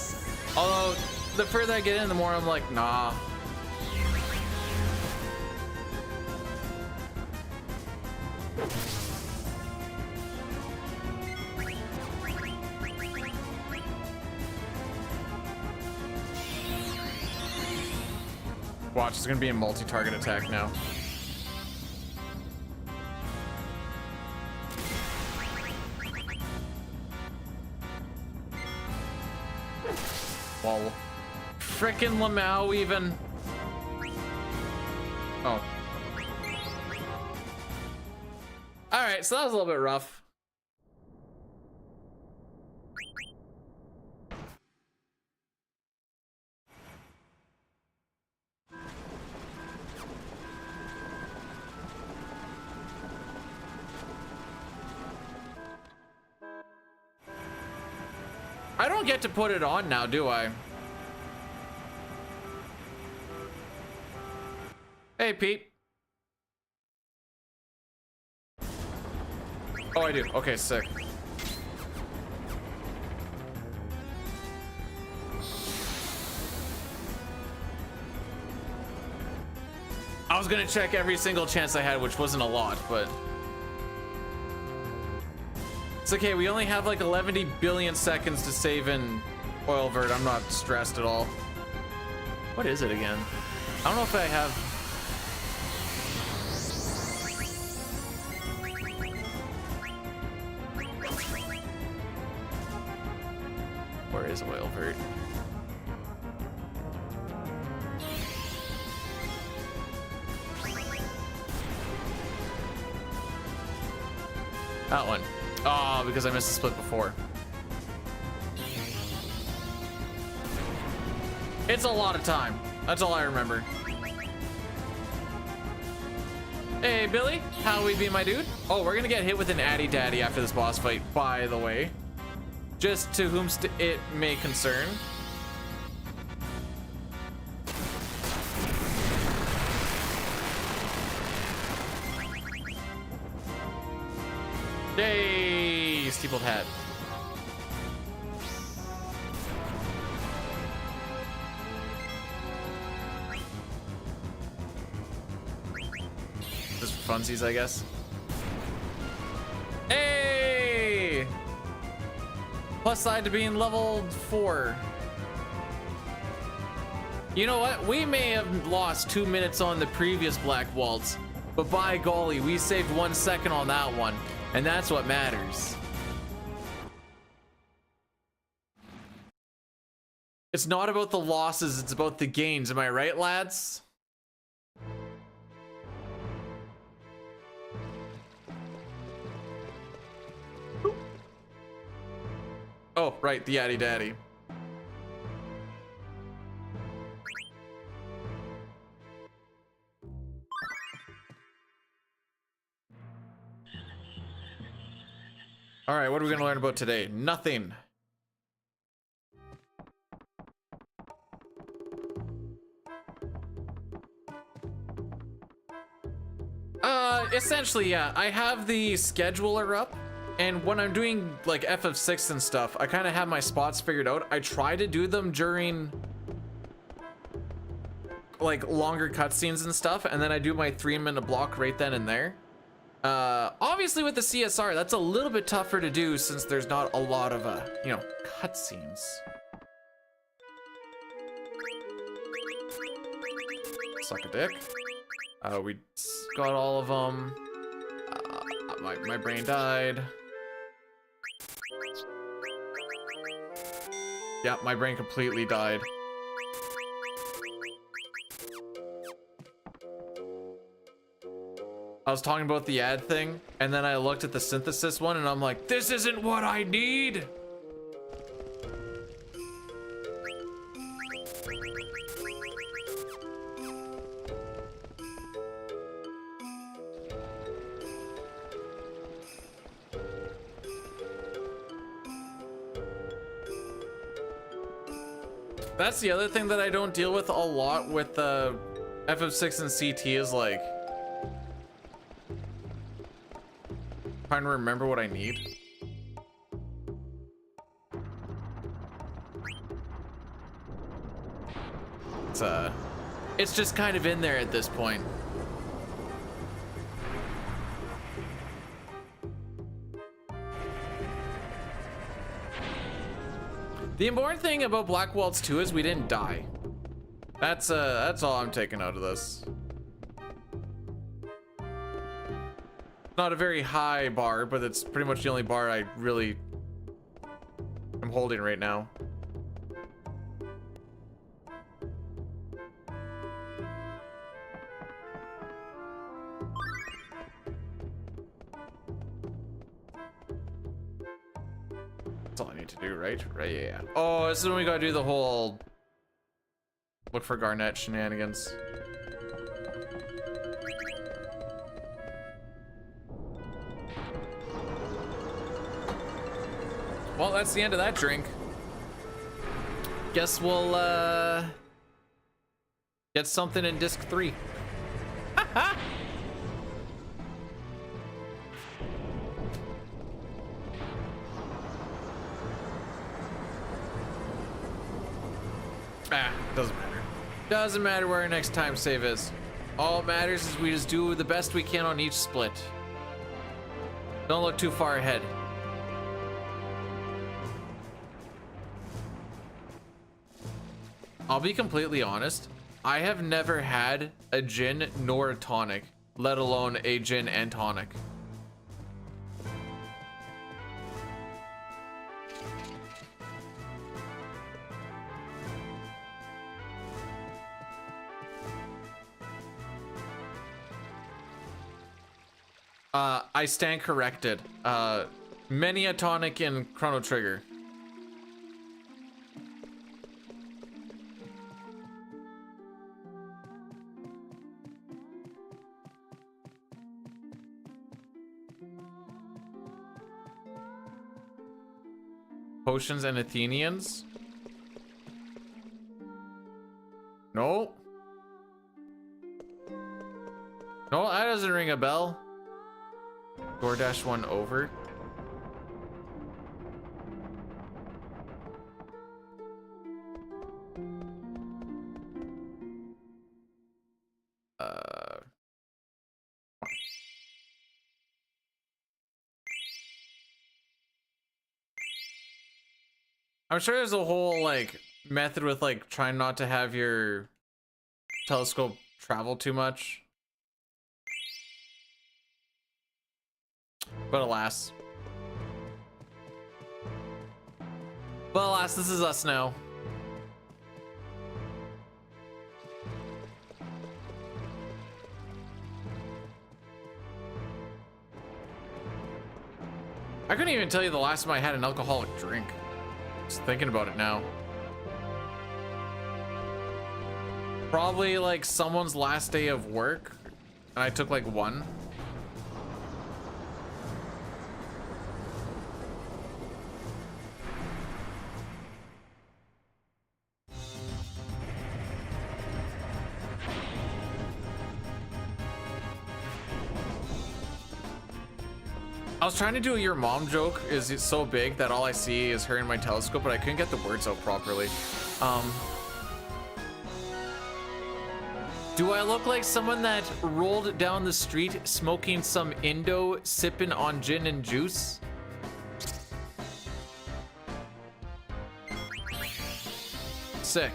Although, the further I get in, the more I'm like, nah. Watch, it's gonna be a multi-target attack now. Whoa. Frickin' Lamau even. Oh. Alright, so that was a little bit rough. I don't get to put it on now, do I? Hey, Pete. Oh, I do. Okay, sick. I was gonna check every single chance I had, which wasn't a lot, but... It's okay, we only have like 11 billion seconds to save in oil vert. I'm not stressed at all. What is it again? I don't know if I have... Where is oil vert? That one. Oh, because I missed the split before. It's a lot of time. That's all I remember. Hey, Billy. How we be, my dude? Oh, we're gonna get hit with an Addy Daddy after this boss fight, by the way. Just to whom it may concern. Yay! Steepled hat. Just for funsies, I guess. Hey! Plus side to being level 4. You know what? We may have lost 2 minutes on the previous Black Waltz, but by golly, we saved 1 second on that one. And that's what matters. It's not about the losses, it's about the gains. Am I right, lads? Oh, right, the Addy Daddy. All right, what are we gonna learn about today? Nothing. Essentially, yeah. I have the scheduler up, and when I'm doing like FF6 and stuff, I kind of have my spots figured out. I try to do them during like longer cutscenes and stuff, and then I do my 3-minute block right then and there. Obviously with the CSR, that's a little bit tougher to do since there's not a lot of, you know, cutscenes. Suck a dick. We got all of them. My brain died. Yeah, my brain completely died. I was talking about the ad thing, and then I looked at the synthesis one, and I'm like, this isn't what I need! That's the other thing that I don't deal with a lot with the FF6 and CT is like trying to remember what I need. It's just kind of in there at this point. The important thing about Black Waltz 2 is we didn't die. That's all I'm taking out of this. Not a very high bar, but it's pretty much the only bar I really am holding right now. That's all I need to do, right? Right, yeah. Oh, this is when we gotta do the whole look for Garnet shenanigans. Well, that's the end of that drink. Guess we'll get something in disc 3. Doesn't matter. Doesn't matter where our next time save is. All it matters is we just do the best we can on each split. Don't look too far ahead. I'll be completely honest. I have never had a gin nor a tonic, let alone a gin and tonic. I stand corrected. Many a tonic in Chrono Trigger. Potions and Athenians? No. No, that doesn't ring a bell. DoorDash one over. I'm sure there's a whole like method with like trying not to have your telescope travel too much. But alas. But alas, this is us now. I couldn't even tell you the last time I had an alcoholic drink. Just thinking about it now. Probably like someone's last day of work, and I took like one. was trying to do a your mom joke. Is it so big that all I see is her in my telescope, but I couldn't get the words out properly. Do I look like someone that rolled down the street smoking some Indo, sipping on gin and juice? Sick.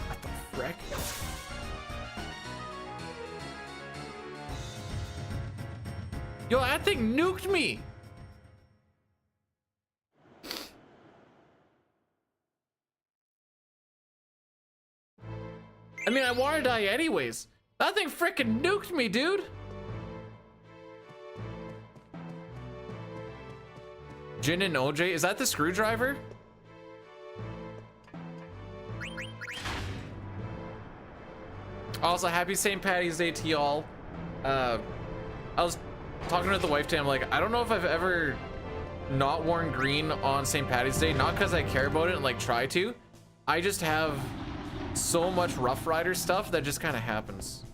What the frick? Yo, that thing nuked me! I mean, I want to die anyways. That thing frickin' nuked me, dude! Gin and OJ, is that the screwdriver? Also, happy St. Patty's Day to y'all. I was talking to the wife today, I'm like, I don't know if I've ever not worn green on St. Patty's Day, not because I care about it and like try to. I just have so much Rough Rider stuff that just kind of happens.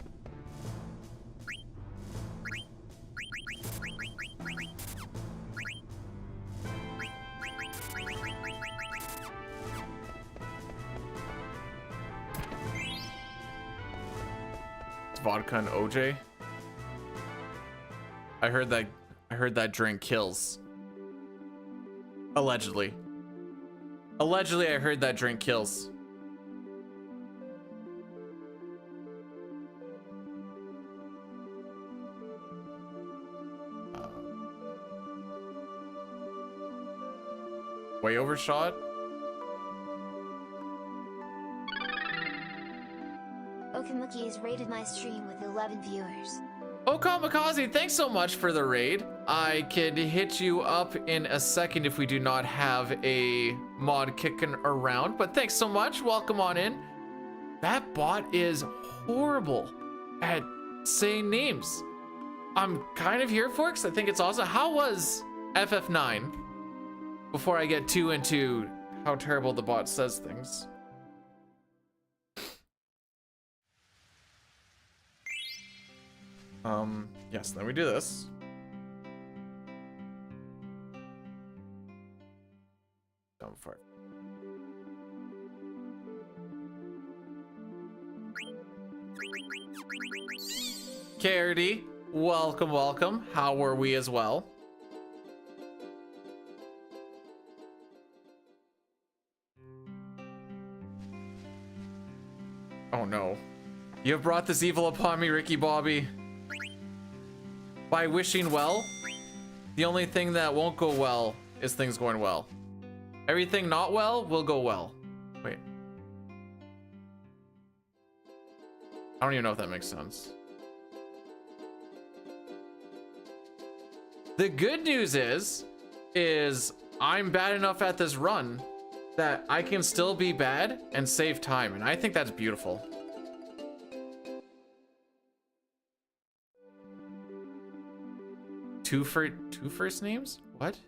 It's vodka and OJ. I heard that drink kills. Allegedly. Allegedly, I heard that drink kills. Way overshot. Okamuki has rated my stream with 11 viewers. Oh, Kamikaze, thanks so much for the raid. I can hit you up in a second if we do not have a mod kicking around, but thanks so much. Welcome on in. That bot is horrible at saying names. I'm kind of here for it because I think it's awesome. How was FF9? Before I get too into how terrible the bot says things. Yes, let me do this. Dumb fart. KRD, welcome, welcome. How were we as well? Oh no. You have brought this evil upon me, Ricky Bobby. By wishing well, the only thing that won't go well is things going well. Everything not well will go well. Wait. I don't even know if that makes sense. The good news is I'm bad enough at this run that I can still be bad and save time, and I think that's beautiful. Two first names? What?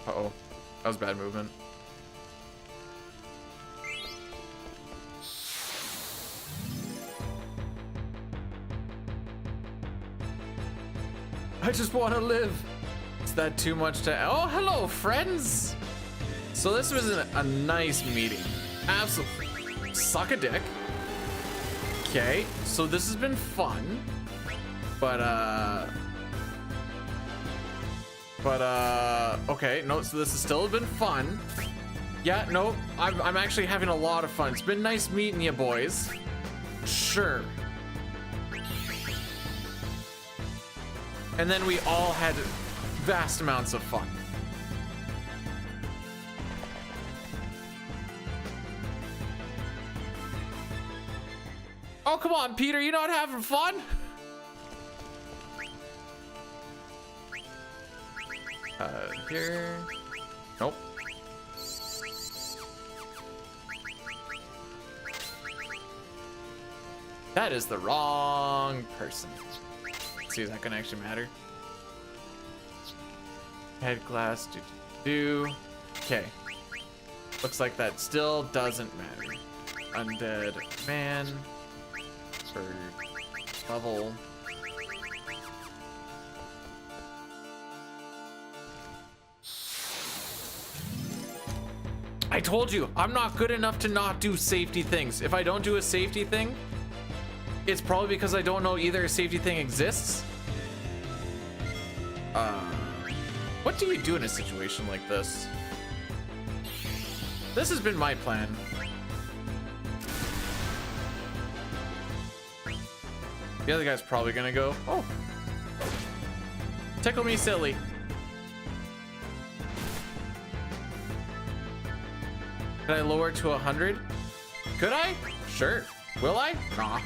Uh-oh. That was bad movement. I just want to live. Is that too much to... Oh, hello, friends. So this was a nice meeting. Absolutely. Suck a dick. Okay, so this has been fun. But, okay, no, so this has still been fun. Yeah, no, I'm actually having a lot of fun. It's been nice meeting you boys. Sure. And then we all had vast amounts of fun. Oh, come on, Peter, you not having fun? Here. Nope. That is the wrong person. Let's see, is that gonna actually matter? Head glass, do. Okay. Looks like that still doesn't matter. undead man for level. I told you, I'm not good enough to not do safety things. If I don't do a safety thing, it's probably because I don't know either a safety thing exists. What do you do in a situation like this? This has been my plan. The other guy's probably gonna go, oh, tickle me silly. Could I lower to 100? Could I? Sure. Will I? Nah.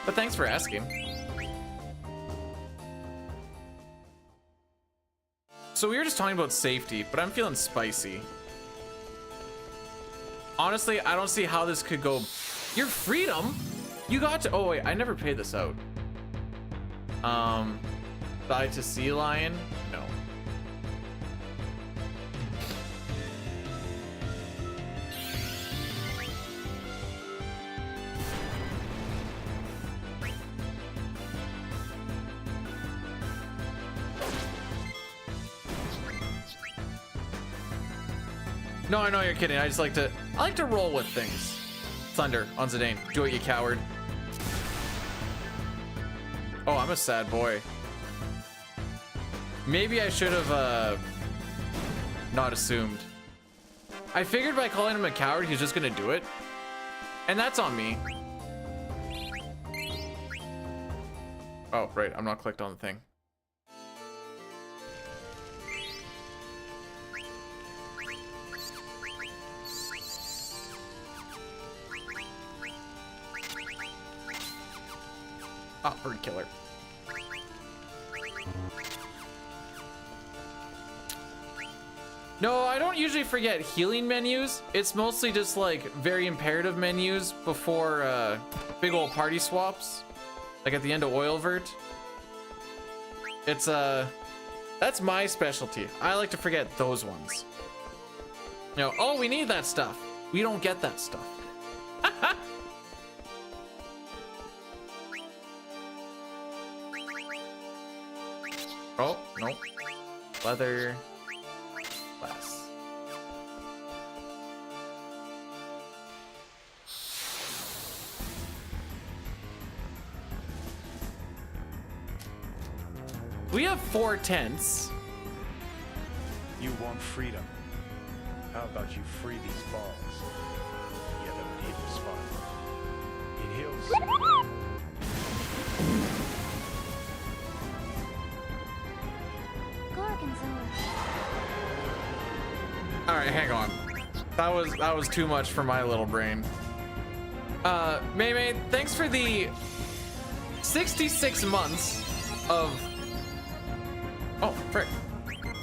But thanks for asking. So we were just talking about safety, but I'm feeling spicy. Honestly, I don't see how this could go. Your freedom? You got to, oh wait, I never paid this out. Fly to sea lion? No. No, I know you're kidding. I like to roll with things. Thunder on Zidane. Do it, you coward. Oh, I'm a sad boy. Maybe I should have not assumed. I figured by calling him a coward, he's just gonna do it. And that's on me. Oh, right, I'm not clicked on the thing. Ah, bird killer. No, I don't usually forget healing menus. It's mostly just like very imperative menus before big old party swaps. Like at the end of Oilvert. It's that's my specialty. I like to forget those ones. You know, oh, we need that stuff. We don't get that stuff. Oh, nope. Leather. Glass. We have 4 tents. You want freedom. How about you free these balls? You have a hidden spot. It heals. All right, hang on. That was too much for my little brain. May, thanks for the 66 months of, oh, frick,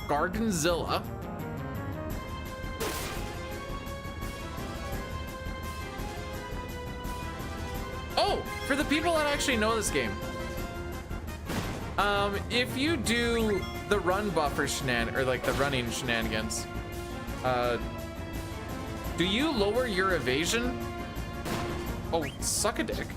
Garganzilla. Oh, for the people that actually know this game. If you do the run buffer or like the running shenanigans, do you lower your evasion? Oh, suck a dick.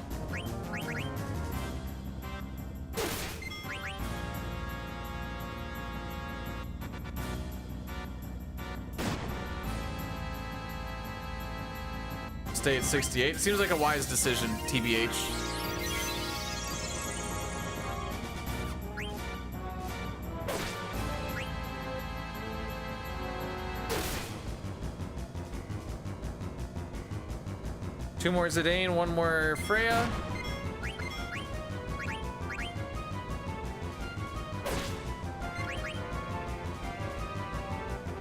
Stay at 68. Seems like a wise decision, TBH. Two more Zidane, one more Freya.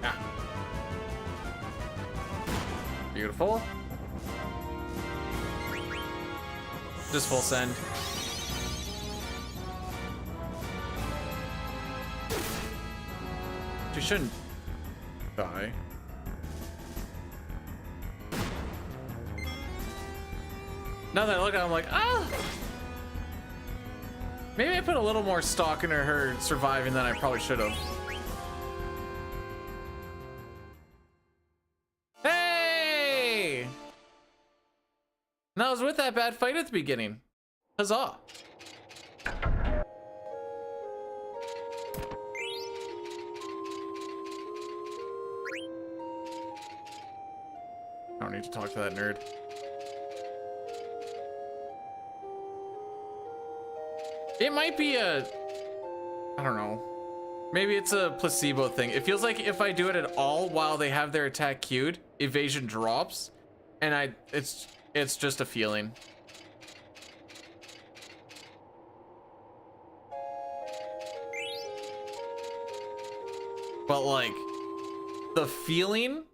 Ah. Beautiful. Just full send. She shouldn't die. Now that I look at it, I'm like, ah! Maybe I put a little more stock into her surviving than I probably should have. Hey! And I was with that bad fight at the beginning. Huzzah. I don't need to talk to that nerd. It might be a, I don't know. Maybe it's a placebo thing. It feels like if I do it at all while they have their attack queued, evasion drops, and it's just a feeling. But like, the feeling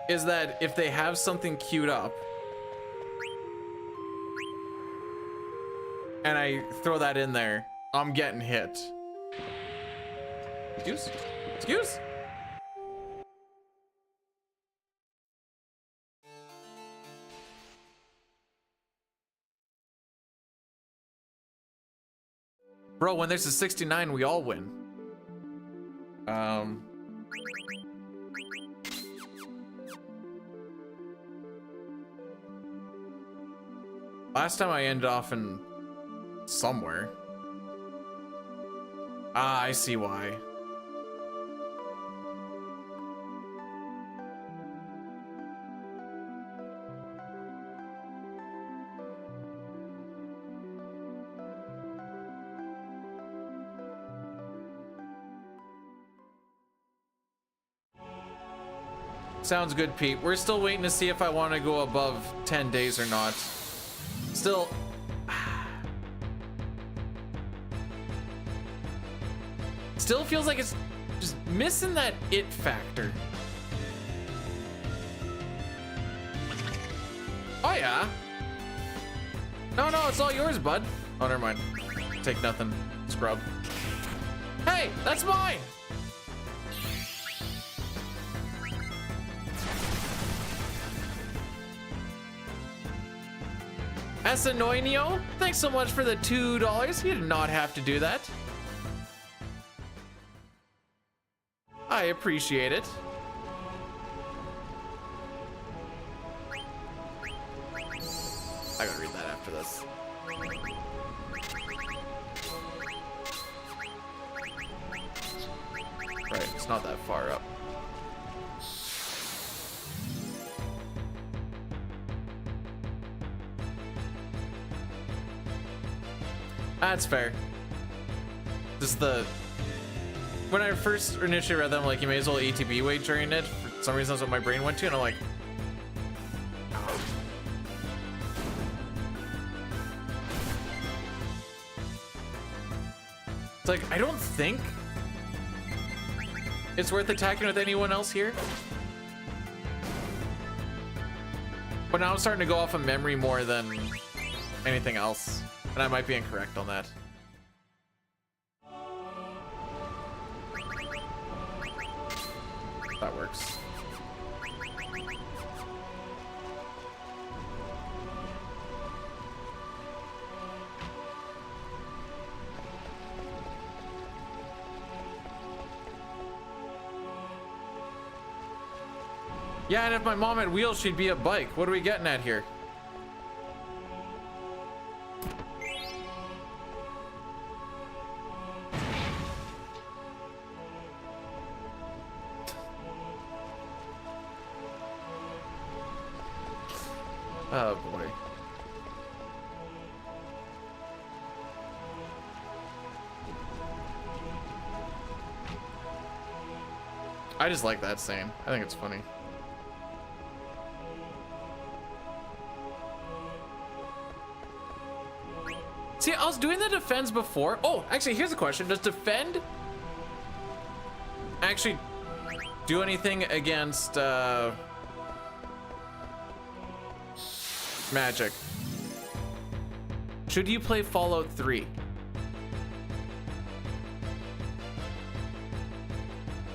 is that if they have something queued up, and I throw that in there, I'm getting hit. Excuse. Bro, when there's a 69, we all win. Last time I ended off in somewhere. Ah, I see why. Sounds good, Pete. We're still waiting to see if I want to go above 10 days or not. Still. Still feels like it's just missing that it factor. Oh yeah. No, it's all yours, bud. Oh, never mind. Take nothing, scrub. Hey, that's mine. Asanoinio, thanks so much for the $2. You did not have to do that. I appreciate it. I gotta read that after this. Right, it's not that far up. That's fair. This is the... When I first initially read them, like, you may as well ATB wait during it. For some reason, that's what my brain went to, and I'm like... Oh. It's like, I don't think it's worth attacking with anyone else here. But now I'm starting to go off of memory more than anything else. And I might be incorrect on that. That works. Yeah, and if my mom had wheels, she'd be a bike. What are we getting at here? Oh boy. I just like that saying. I think it's funny. See, I was doing the defense before. Oh, actually, here's a question. Does defend actually do anything against magic? Should you play Fallout 3?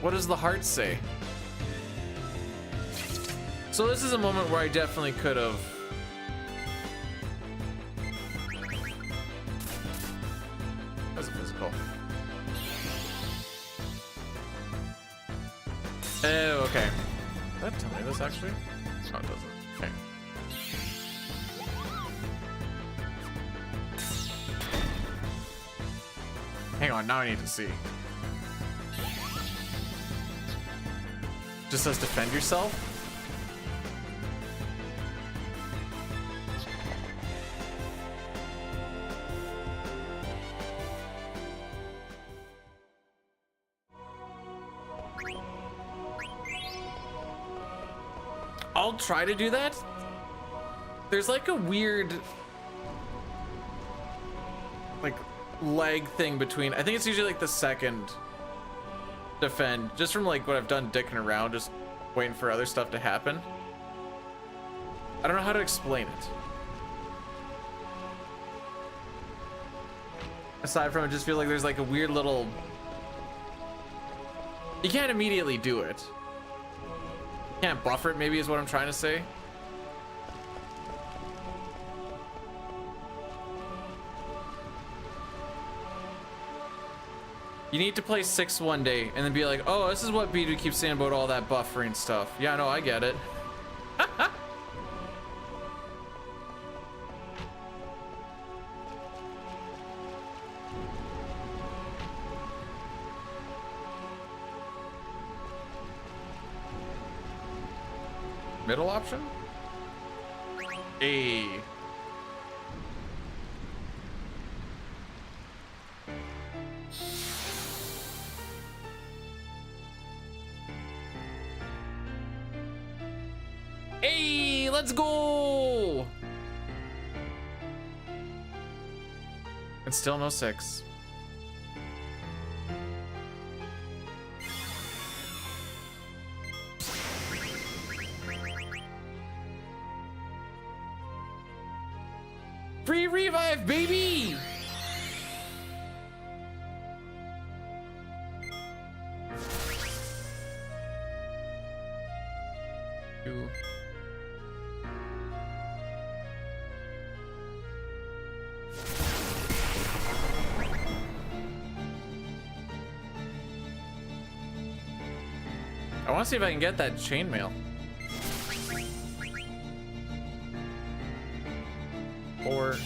What does the heart say? So this is a moment where I definitely could have. cool. Oh, okay. Does that tell me this actually? No, it doesn't. Okay. Hang on, now I need to see. Just says defend yourself? I'll try to do that. There's like a weird like lag thing between, I think it's usually like the second defend, just from like what I've done dicking around, just waiting for other stuff to happen. I don't know how to explain it. Aside from it, just feel like there's like a weird little, you can't immediately do it. Can't buffer it, maybe is what I'm trying to say. You need to play 6 one day and then be like, oh, this is what Beedoo keeps saying about all that buffering stuff. Yeah, no, I get it. Middle option? A. Hey, let's go! And still no 6. Free revive, baby! Two. I want to see if I can get that chainmail. 4.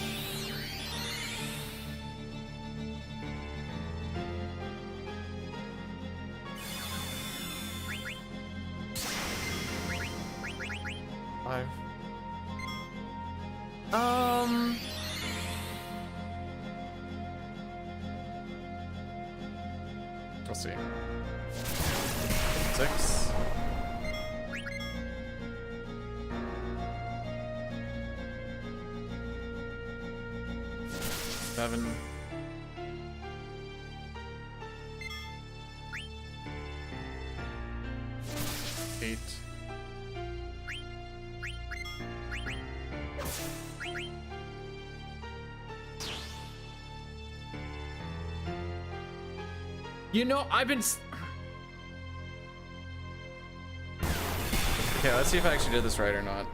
Five. We'll see. 6. 7. 8. You know, I've been... Okay, let's see if I actually did this right or not.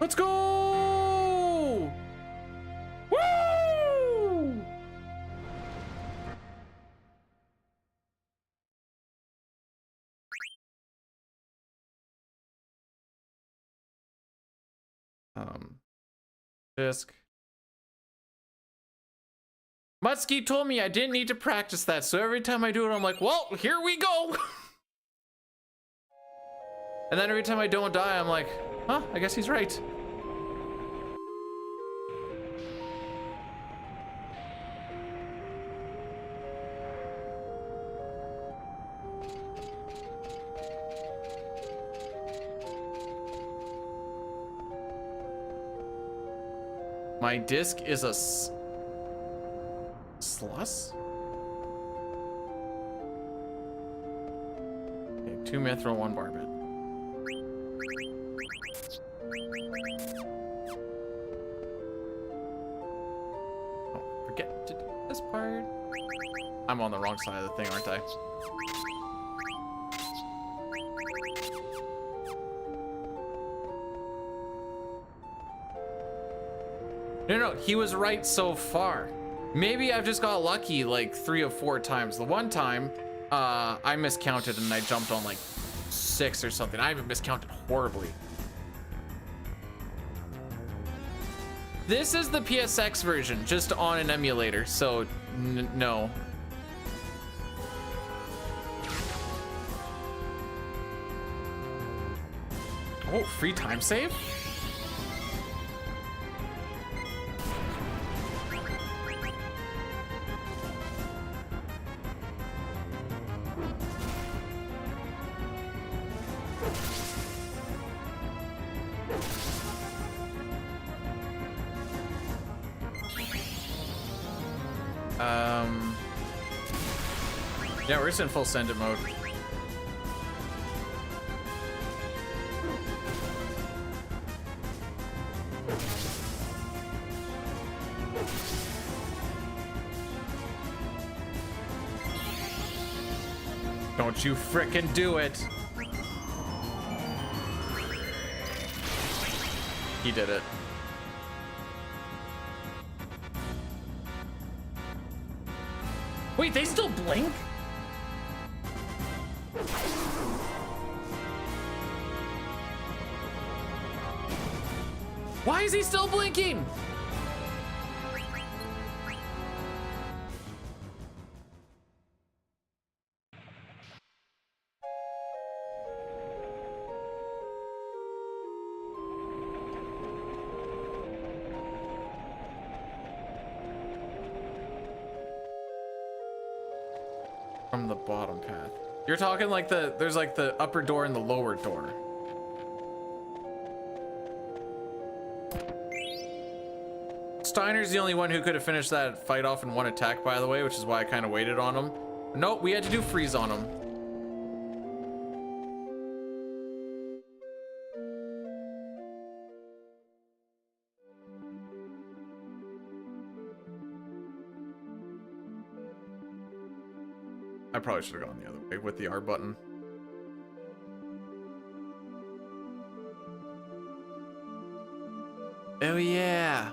Let's go! Woo! Disc. Mutsky told me I didn't need to practice that, so every time I do it, I'm like, well, here we go. And then every time I don't die, I'm like, huh, I guess he's right. My disc is a Sluss? Okay, 2 mithril, 1 barbet. Oh, forget to do this part. I'm on the wrong side of the thing, aren't I? No, he was right so far. Maybe I've just got lucky like 3 or 4 times. The one time, I miscounted and I jumped on like 6 or something. I even miscounted horribly. This is the PSX version, just on an emulator, so no. Oh, free time save? Yeah, we're just in full send it mode. Don't you frickin' do it. He did it. Wait, they still blink? Why is he still blinking? From the bottom path. You're talking like there's like the upper door and the lower door. Steiner's the only one who could have finished that fight off in one attack, by the way, which is why I kind of waited on him. Nope, we had to do freeze on him. I probably should have gone the other way with the R button. Oh yeah.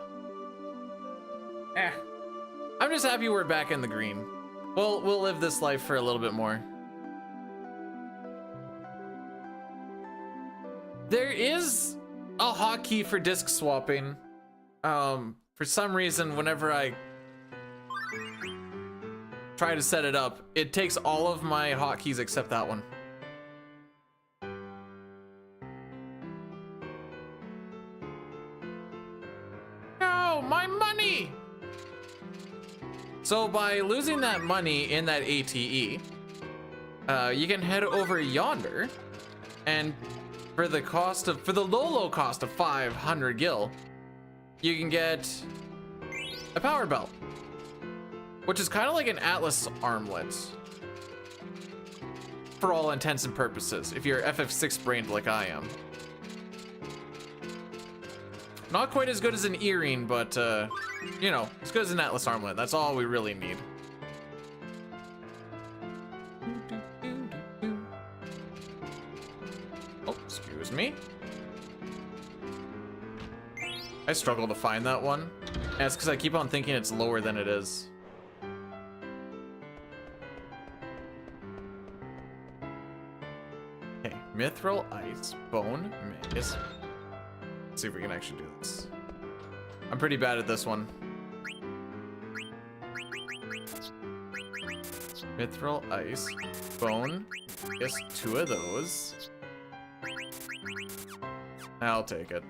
I'm just happy we're back in the green. We'll live this life for a little bit more. There is a hotkey for disc swapping. For some reason, whenever I try to set it up, it takes all of my hotkeys except that one. No, my money! So by losing that money in that ATE, you can head over yonder, and for the low cost of 500 gil, you can get a power belt, which is kind of like an Atlas armlet for all intents and purposes, if you're FF6 brained like I am. Not quite as good as an earring, but you know, as good as an Atlas armlet. That's all we really need. Oh, excuse me. I struggle to find that one. And it's because I keep on thinking it's lower than it is. Okay, mithril, ice, bone, maze. Let's see if we can actually do this. I'm pretty bad at this one. Mithril, ice, bone. Guess 2 of those. I'll take it.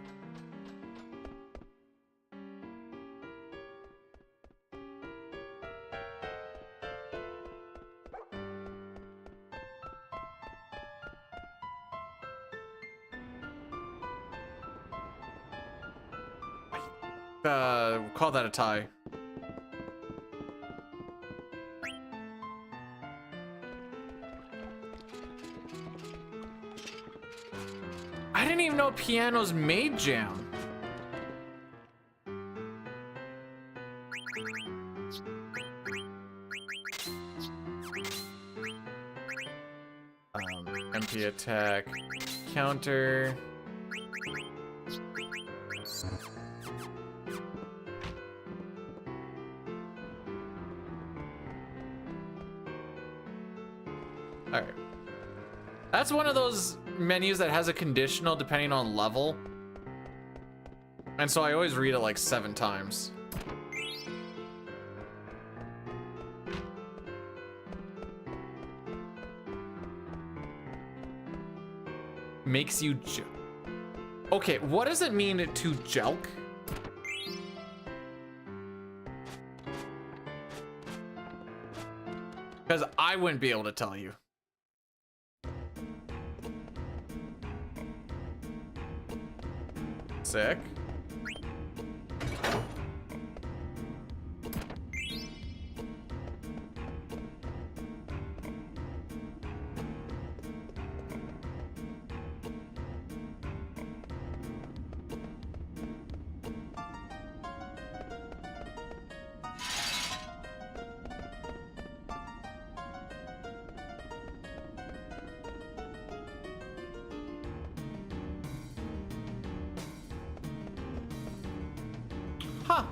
Call that a tie. I didn't even know pianos made jam. MP attack, counter. All right. That's one of those menus that has a conditional depending on level. And so I always read it like 7 times. Makes you okay, what does it mean to jelk? Because I wouldn't be able to tell you. Sick. Huh.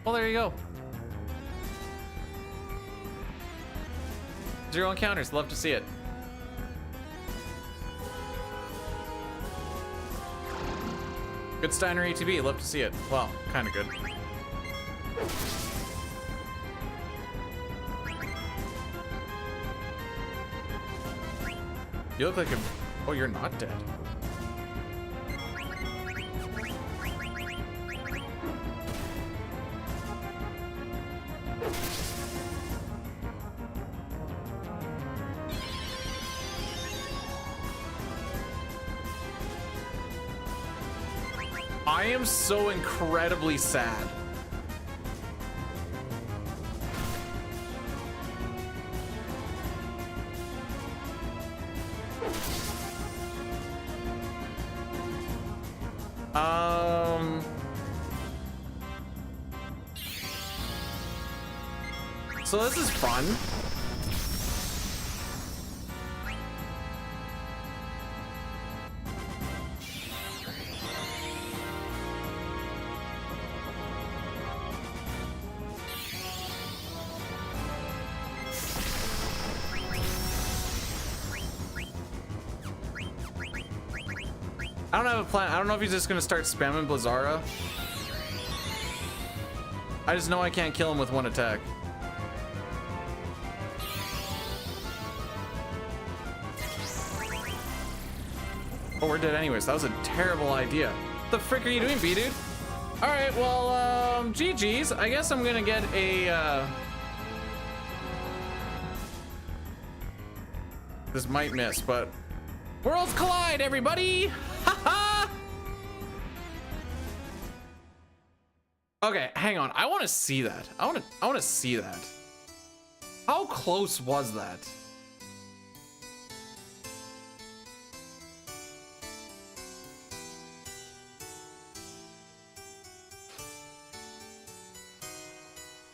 Well, there you go. 0 encounters. Love to see it. Good Steiner ATB. Love to see it. Well, kind of good. You look like a... Oh, you're not dead. I am so incredibly sad. So this is fun. I don't have a plan. I don't know if he's just gonna start spamming Blizzara. I just know I can't kill him with 1 attack. Oh, we're dead anyways. That was a terrible idea. What the frick are you doing, B-dude? All right, well, GG's. I guess I'm gonna get a, This might miss, but... Worlds collide, everybody! Ha-ha! Okay, hang on. I want to see that. I want to see that. How close was that?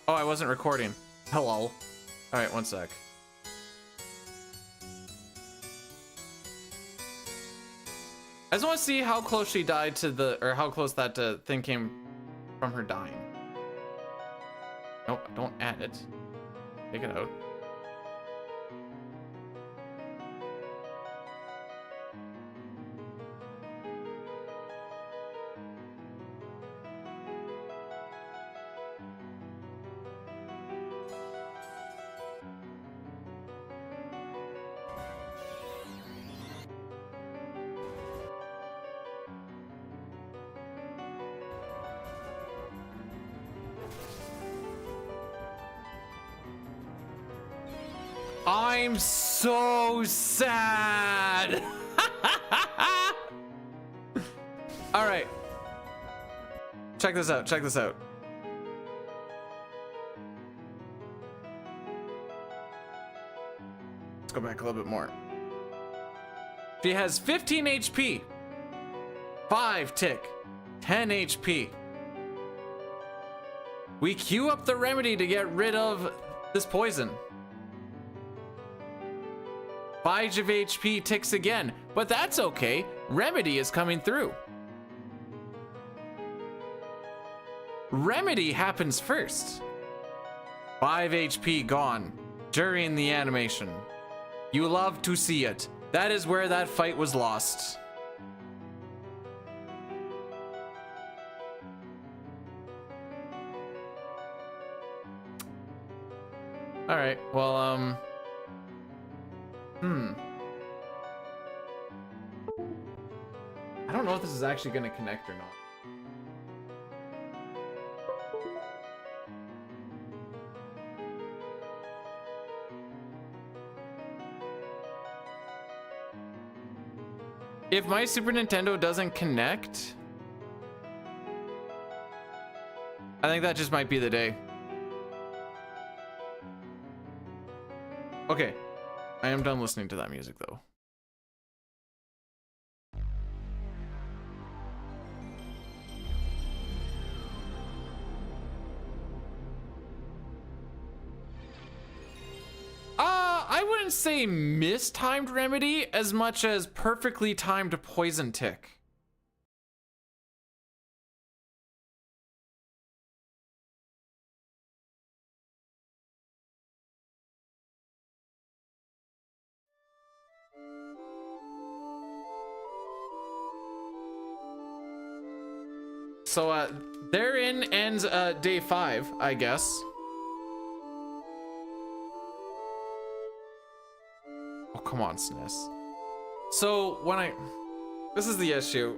Oh, I wasn't recording. Hello. All right, 1 sec. I just want to see how close she died to the, or how close that thing came from her dying. Nope, don't add it. Take it out. I'm so sad. All right. Check this out. Check this out. Let's go back a little bit more. She has 15 HP, 5 tick, 10 HP. We queue up the remedy to get rid of this poison. 5 of HP ticks again, but that's okay. Remedy is coming through. Remedy happens first. 5 HP gone during the animation. You love to see it. That is where that fight was lost. All right, well, I don't know if this is actually gonna connect or not. If my Super Nintendo doesn't connect, I think that just might be the day. Okay, I am done listening to that music though. I wouldn't say mistimed Remedy as much as perfectly timed Poison Tick. So therein ends day 5, I guess. Oh, come on, SNES. So when this is the issue.